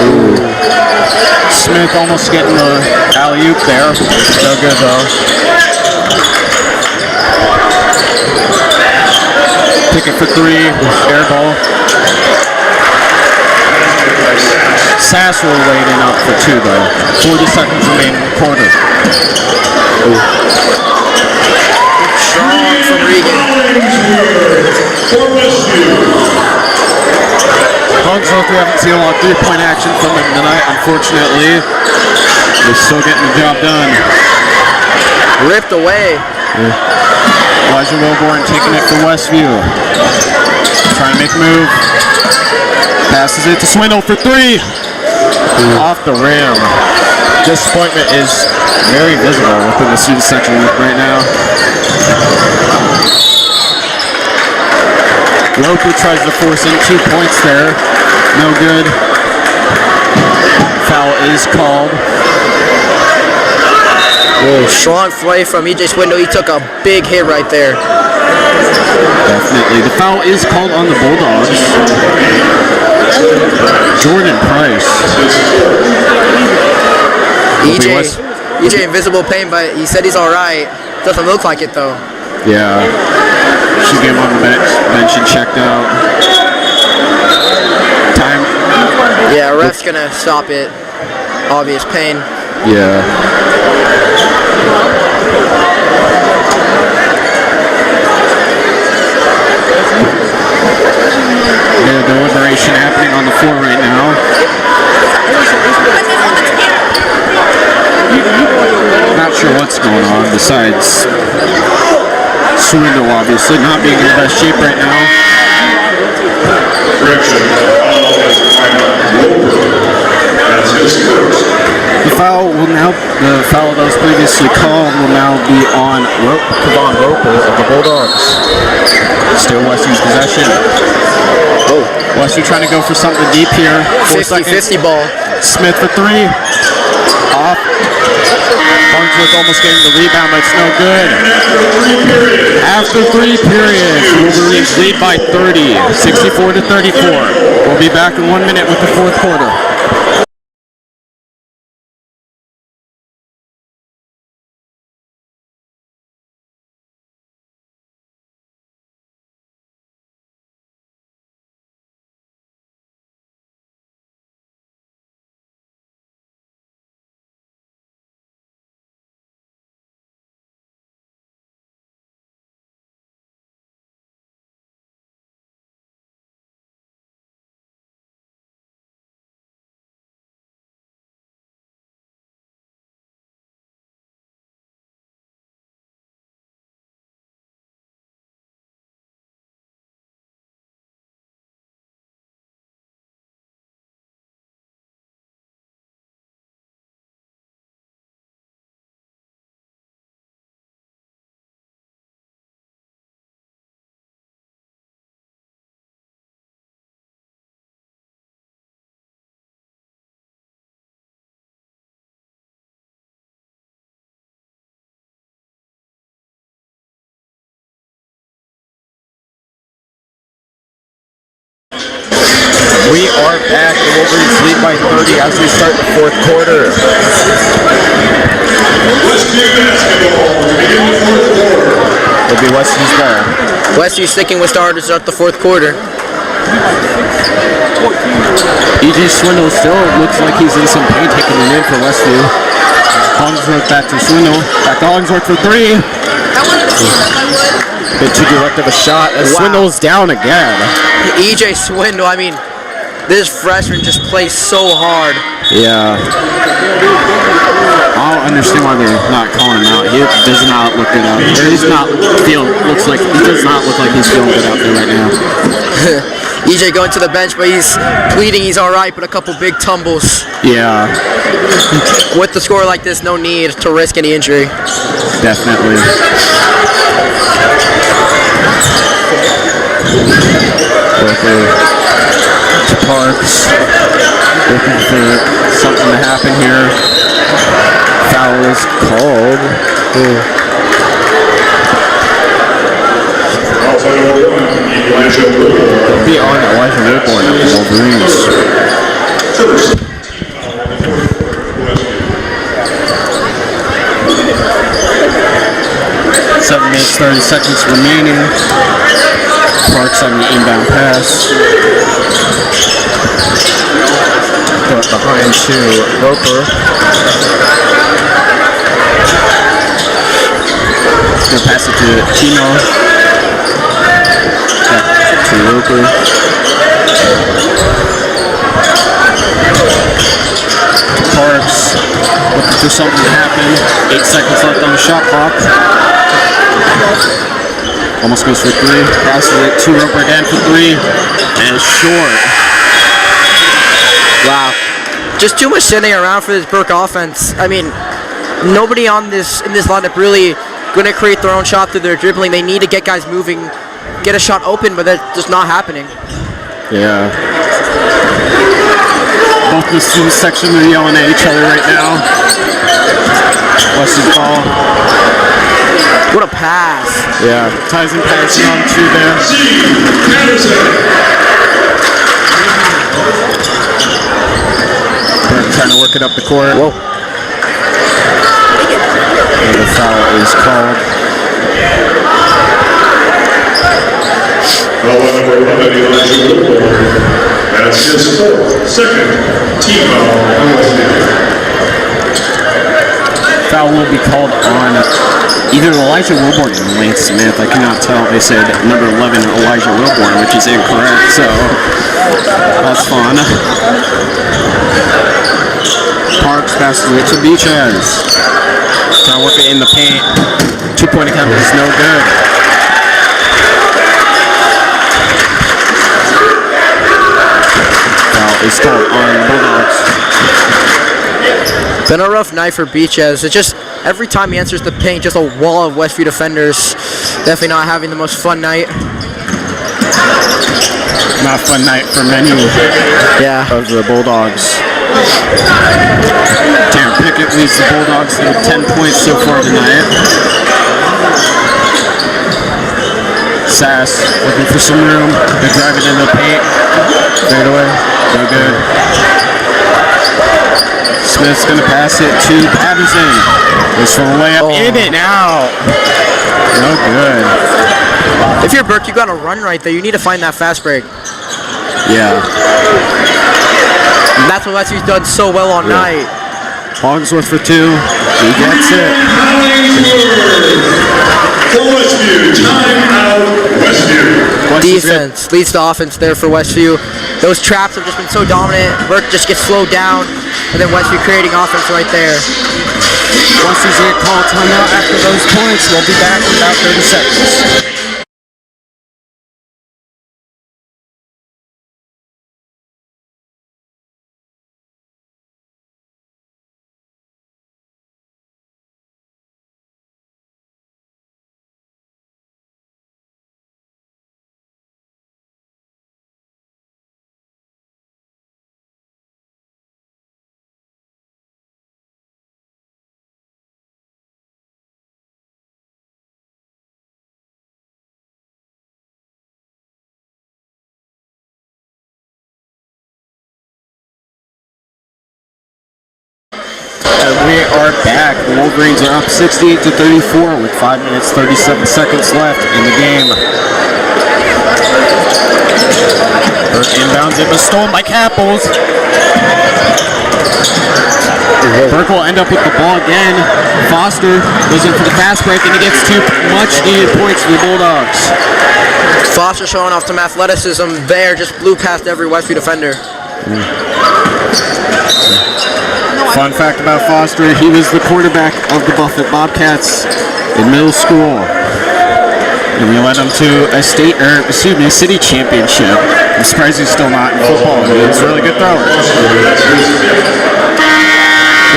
Ooh. Smith almost getting the alley-oop there. No good though. Pickett for 3, air ball. Sass will wait in up for 2 though. 40 seconds remaining in the quarter. Ooh. Strong from Regan. Hogsworth, we haven't seen a lot of three-point action from him tonight, unfortunately. He's still getting the job done. Ripped away. Yeah. Elijah Wilborn taking it for Westview. Trying to make a move. Passes it to Swindle for 3. Off the rim. Disappointment is very visible within the student section right now. Roper tries to force in 2 points there. No good. Foul is called. Whoa, strong play from EJ Swindle. He took a big hit right there. Definitely. The foul is called on the Bulldogs. Jordan Price. EJ invisible pain, but he said he's alright. Doesn't look like it though. Yeah. Should get him on the bench and checked out. Time. Yeah, ref's gonna stop it. Obvious pain. Yeah. Deliberation happening on the floor right now. Not sure what's going on besides Swindle obviously not being in the best shape right now. The foul that was previously called will now be on Kevon Roper of the Bulldogs. Still Westview's possession. Oh. Westview trying to go for something deep here. 50-50 ball. Smith for 3. Off. Farnsworth almost getting the rebound, but it's no good. After 3 periods, Wolverines lead by 30, 64-34. We'll be back in 1 minute with the fourth quarter. We are back, and Wolverines lead by 30 as we start the fourth quarter. Westview basketball to begin the fourth quarter. It'll be Westview's ball. Westview sticking with Star to start the fourth quarter. E.J. Swindle still looks like he's in some pain taking it in for Westview. Hollingsworth back to Swindle. Back to Hollingsworth for three. Bit too direct of a shot as Swindle's down again. E.J. Swindle, I mean, this freshman just plays so hard. Yeah. I don't understand why they're not calling him out. He does not look good out there. He does not look like he's feeling good out there right now. EJ going to the bench, but he's pleading he's all right, but a couple big tumbles. Yeah. With the score like this, no need to risk any injury. Definitely. To Parks. Looking for something to happen here. Foul is called. It'll be on Elijah Wilborn of the Wolverines. 7 minutes, 30 seconds remaining. Parks on the inbound pass. Throw it behind to Roper. Gonna pass it to Tino. Back to Roper. Parks looking for something to happen. 8 seconds left on the shot clock. Almost goes for three. Passes it to Roper again for three. And short. Wow. Just too much sitting around for this Burke offense. I mean, nobody in this lineup really going to create their own shot through their dribbling. They need to get guys moving, get a shot open, but that's just not happening. Yeah. Both the student section are yelling at each other right now. Wes's ball. What a pass. Yeah. Tyson passing on to there. Trying to work it up the court. Whoa. And the foul is called. That's his second team foul. Foul will be called on either Elijah Wilborn or Lance Smith. I cannot tell. They said number 11 Elijah Wilborn, which is incorrect. So that's fun. Parks passes it to Beaches. Trying to work it in the paint. 2-point attempt is no good. Foul is called on Bulldogs. Been a rough night for Beaches. It's just every time he enters the paint, just a wall of Westview defenders. Definitely not having the most fun night. Not a fun night for many of the Bulldogs. Darren Pickett leads the Bulldogs with 10 points so far tonight. Sass looking for some room. They drive it into the paint. Straight away. No good. Smith's going to pass it to Patterson. This for a layup. In and out. No good. If you're Burke, you got to run right there. You need to find that fast break. Yeah. And that's what Wesley's done so well all night. Hollingsworth for two. He gets it. For Westview, timeout Westview. Defense leads the offense there for Westview. Those traps have just been so dominant. Burke just gets slowed down, and then Westview creating offense right there. Wesley's going to call timeout after those points. We'll be back in about 30 seconds. we are back. The Wolverines are up 68-34 with 5 minutes 37 seconds left in the game. Burke inbounds it, but stolen by Capels. Burke will end up with the ball again. Foster goes in for the fast break, and he gets 2 much-needed points for the Bulldogs. Foster showing off some athleticism there, just blew past every Westview defender. Fun fact about Foster, he was the quarterback of the Buffett Bobcats in middle school. And we led him to a city championship. I'm surprised he's still not in football. He's a really good thrower.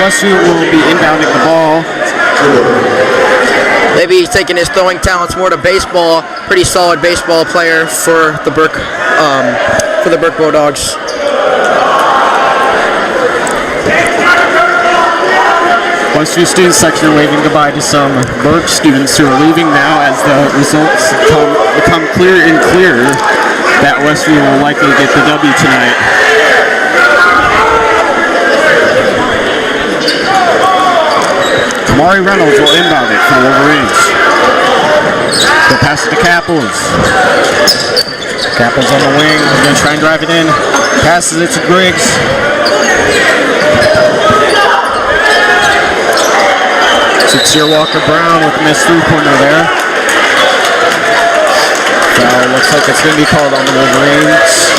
Westview will be inbounding the ball. Maybe he's taking his throwing talents more to baseball. Pretty solid baseball player for the Burke Bulldogs. Westview student section are waving goodbye to some Burke students who are leaving now as the results become clearer and clearer that Westview will likely get the W tonight. Kamari Reynolds will inbound it for the Wolverines. They'll pass it to Capels. Capels on the wing. He's going to try and drive it in. Passes it to Griggs. Sincere Walker-Brown with a missed three-pointer there. Foul looks like it's going to be called on the Wolverines.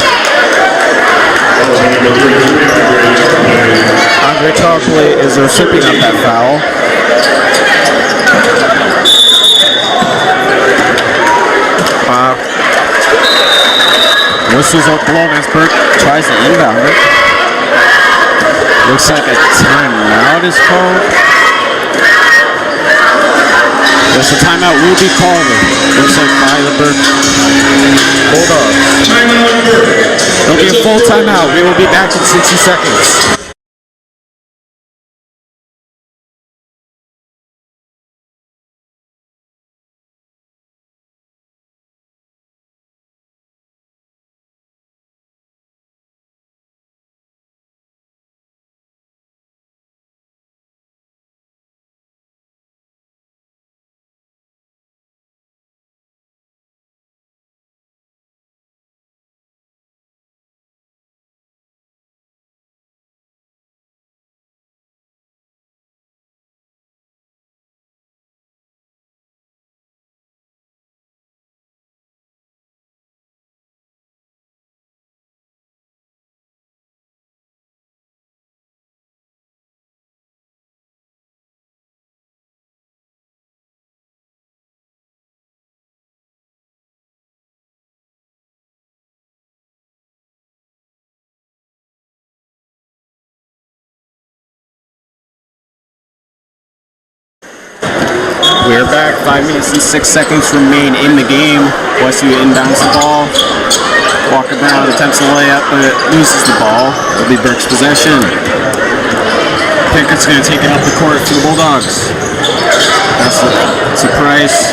Andre Cogley is the recipient of that foul. Whistles up blown as Burke tries to inbound it. Looks like a timeout is called. Yes, a timeout will be called. Looks like by the Burke Bulldogs. It'll be a full timeout. We will be back in 60 seconds. We're back. 5 minutes and 6 seconds remain in the game. Westview inbounds the ball. Walker-Brown attempts a layup, but loses the ball. It'll be Burke's possession. Pickett's going to take it up the court for the Bulldogs. That's a Price.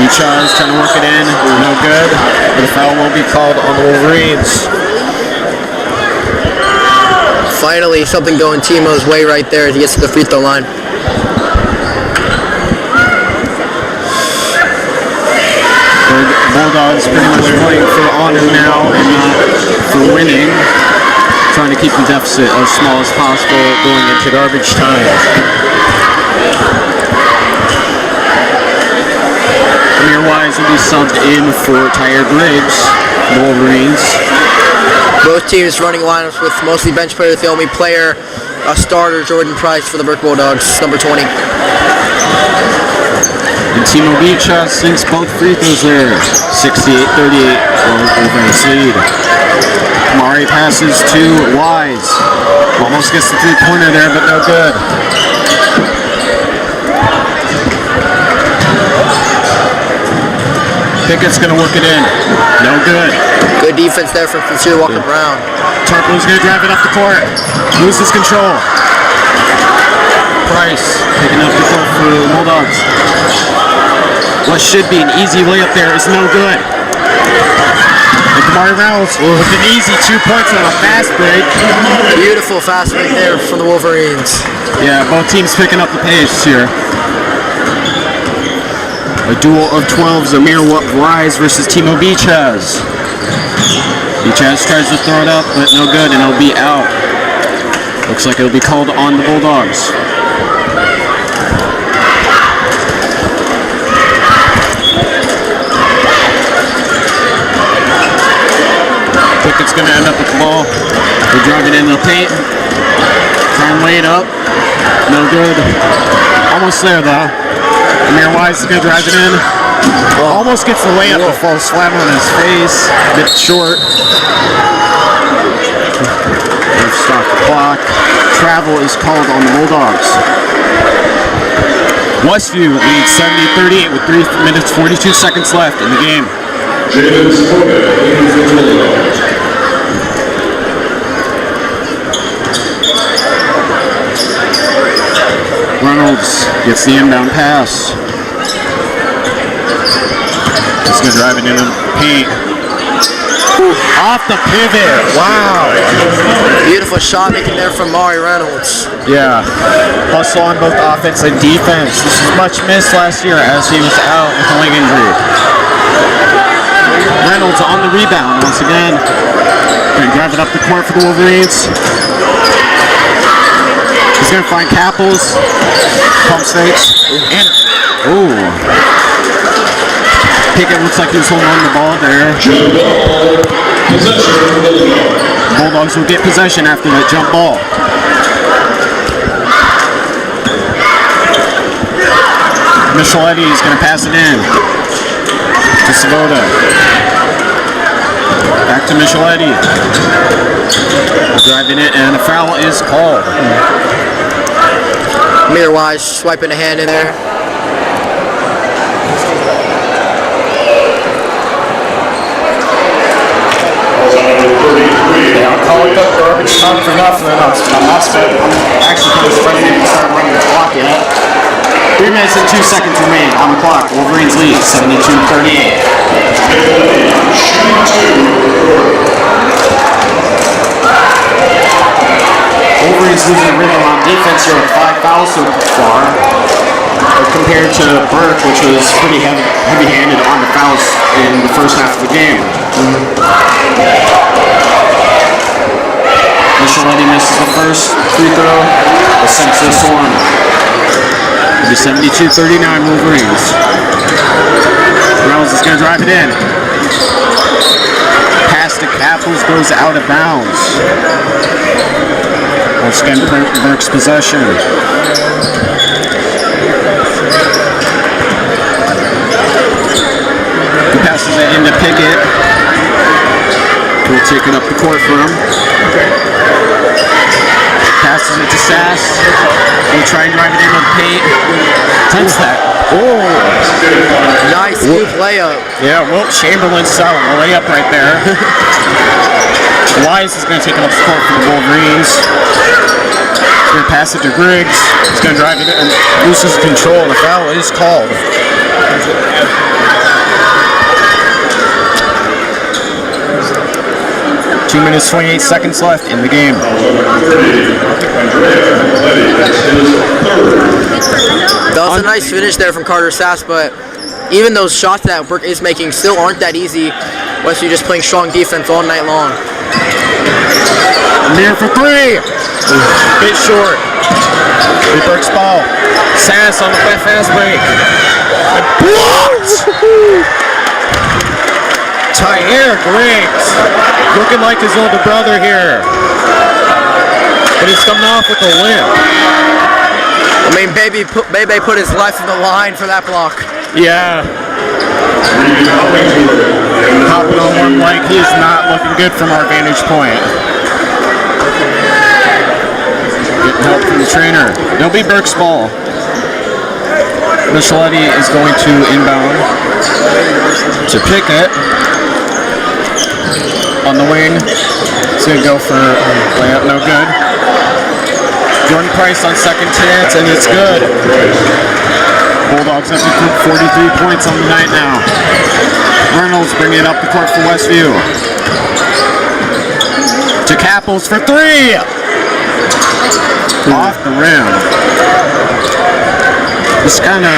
Uchar's trying to work it in. No good. But a foul will be called on the Wolverines. Finally, something going Timo's way right there as he gets to the free throw line. Bulldogs pretty much playing for honor now and not for winning. Trying to keep the deficit as small as possible going into garbage time. Amir Wise will be subbed in for Tyre Griggs, the Wolverines. Both teams running lineups with mostly bench players. The only player, a starter, Jordan Price for the Burke Bulldogs, number 20. And Timo Bicha sinks both free throws there. 68-38 for Wolverines lead. Kamari passes to Wise. Almost gets the three-pointer there, but no good. Pickett's going to work it in. No good. Good defense there from Sincere Walker-Brown. Tarpo's going to drive it up the court. Loses control. Price picking up the court for the Bulldogs. What should be an easy layup there is no good. And Kamari Reynolds with an easy 2 points on a fast break. Beautiful fast break there from the Wolverines. Yeah, both teams picking up the pace here. A duel of 12s, Amir Rise versus Timo Beachaz. Beachaz tries to throw it up, but no good, and it'll be out. Looks like it'll be called on the Bulldogs. Pickett's going to end up with the ball. They're driving into the paint. Try and lay it up. No good. Almost there, though. Amir Wise is going to drive it in. Almost gets the layup but falls flat on his face. A bit short. They've stopped the clock. Travel is called on the Bulldogs. Westview leads 70-38 with 3 minutes 42 seconds left in the game. Reynolds gets the inbound pass. He's going to drive it into the paint. Off the pivot. Wow. Beautiful shot making there from Mari Reynolds. Yeah. Hustle on both offense and defense. This was much missed last year as he was out with a leg injury. Reynolds on the rebound once again. Going to drive it up the court for the Wolverines. He's going to find Capples. Pump fakes. And, ooh. Pickett looks like he was holding on to the ball there. Bulldogs will get possession after that jump ball. Micheletti is going to pass it in to Svoboda. Back to Micheletti. Driving it, and a foul is called. Amir Wise swiping a hand in there. Yeah, I'll call it the garbage time for nothing. I'm actually kind of ready to start running the clock yet. 3 minutes and 2 seconds remain on the clock. Wolverines lead 72-38. Wolverines losing rhythm on defense here with 5 fouls so far, compared to Burke, which was pretty heavy-handed on the fouls in the first half of the game. Micheletti misses the first free throw. The sends this one. It'll be 72-39 Wolverines. Reynolds is going to drive it in. Pass to Capples goes out of bounds. Once again, Burke's possession. He passes it into Pickett. We'll take it up the court for him. Passes it to Sass. He'll try and drive it into the paint. Takes that. Oh! Nice scoop layup. Yeah, Wilt Chamberlain style a layup right there. Wise is going to take it up the court for the Wolverines. He's going to pass it to Griggs. He's going to drive it in and loses control, and the foul is called. 2 minutes, 28 seconds left in the game. That was a nice finish there from Carter Sass, but even those shots that Burke is making still aren't that easy unless you're just playing strong defense all night long. Near for 3. Bit short. Burke's ball. Sass on the fast break. And blocked! Tyre Griggs, looking like his older brother here, but he's coming off with a win. I mean, Bebe put his life on the line for that block. Yeah. Hopping on one leg, he's not looking good from our vantage point. Getting help from the trainer. It'll be Burke's ball. Micheletti is going to inbound to Pickett. On the wing, he's going to go for layup, no good. Jordan Price on second chance, and it's good. Bulldogs have to put 43 points on the night now. Reynolds bringing it up the court for Westview. To Capples for 3! Off the rim. It's kind of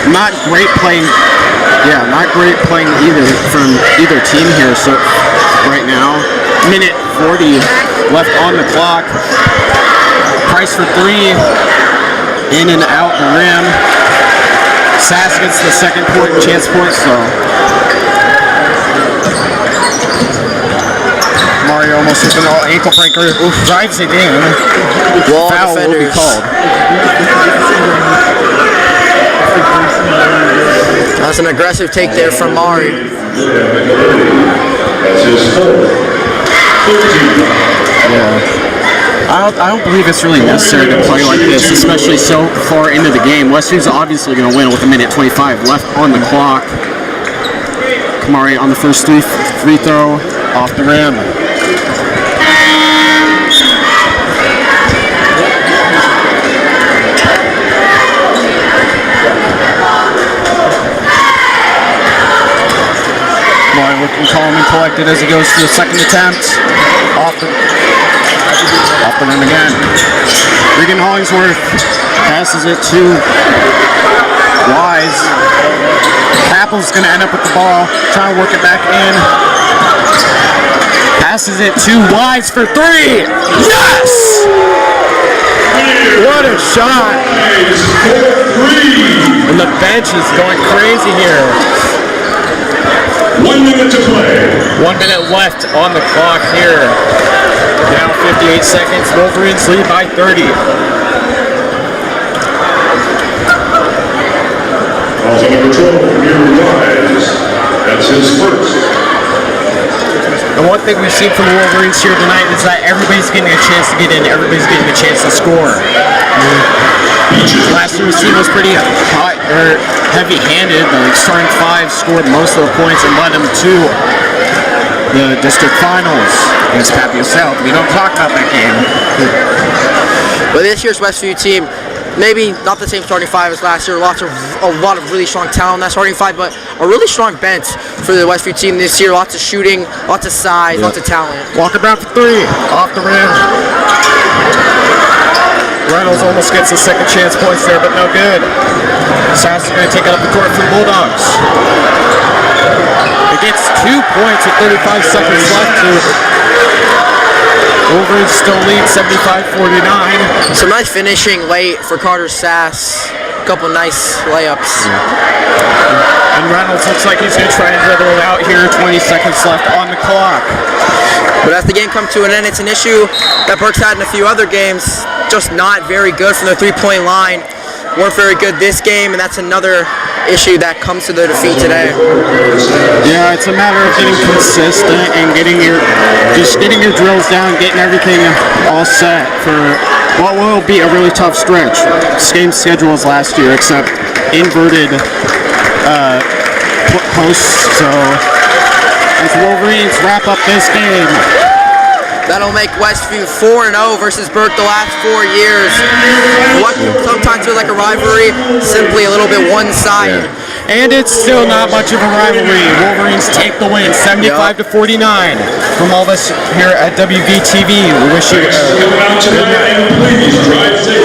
not great playing. Yeah, not great playing either from either team here. So right now, minute 40 left on the clock. Price for 3. In and out the rim. Sass gets the second point, chance point, so Mario almost hit an ankle breaker. Drives it in. Foul will be called. That's an aggressive take there from Mari. Yeah. I don't believe it's really necessary to play like this, especially so far into the game. Westview's obviously going to win with a minute 25 left on the clock. Kamari on the first free throw, off the rim. Kamari looking calm and collected as he goes to the second attempt. Off the rim again. Regan Hollingsworth passes it to Wise. Apple's going to end up with the ball, trying to work it back in. Passes it to Wise for 3. Yes! What a shot! And the bench is going crazy here. 1 minute to play. 1 minute left on the clock here. Now 58 seconds. Wolverines lead by 30. Also number 12, Amir Wise. That's his first. And one thing we've seen from the Wolverines here tonight is that everybody's getting a chance to get in. Everybody's getting a chance to score. Last year's team was pretty hot or heavy-handed. The starting 5 scored most of the points and led them to the district finals against papillion-la. We don't talk about that game. But this year's Westview team, maybe not the same starting 5 as last year. A lot of really strong talent in that starting 5, but a really strong bench for the Westview team this year. Lots of shooting, lots of size, lots of talent. Walker Brown for 3, off the rim. Reynolds almost gets the second chance points there, but no good. Sass is going to take it up the court for the Bulldogs. It gets 2 points with 35 seconds left to Wolverines still lead 75-49. Some nice finishing late for Carter Sass. A couple nice layups. And Reynolds looks like he's going to try and dribble it out here. 20 seconds left on the clock. But as the game comes to an end, it's an issue that Burke's had in a few other games. Just not very good from the three-point line. Weren't very good this game, and that's another issue that comes to their defeat today. Yeah, it's a matter of getting consistent and getting your drills down, getting everything all set for what will be a really tough stretch. Same schedule as last year, except inverted posts. So as Wolverines wrap up this game. That'll make Westview 4-0 versus Burke the last 4 years. What sometimes feels like a rivalry, simply a little bit one-sided. Yeah. And it's still not much of a rivalry. Wolverines take the win, 75-49. From all of us here at WVTV, we wish you a good night.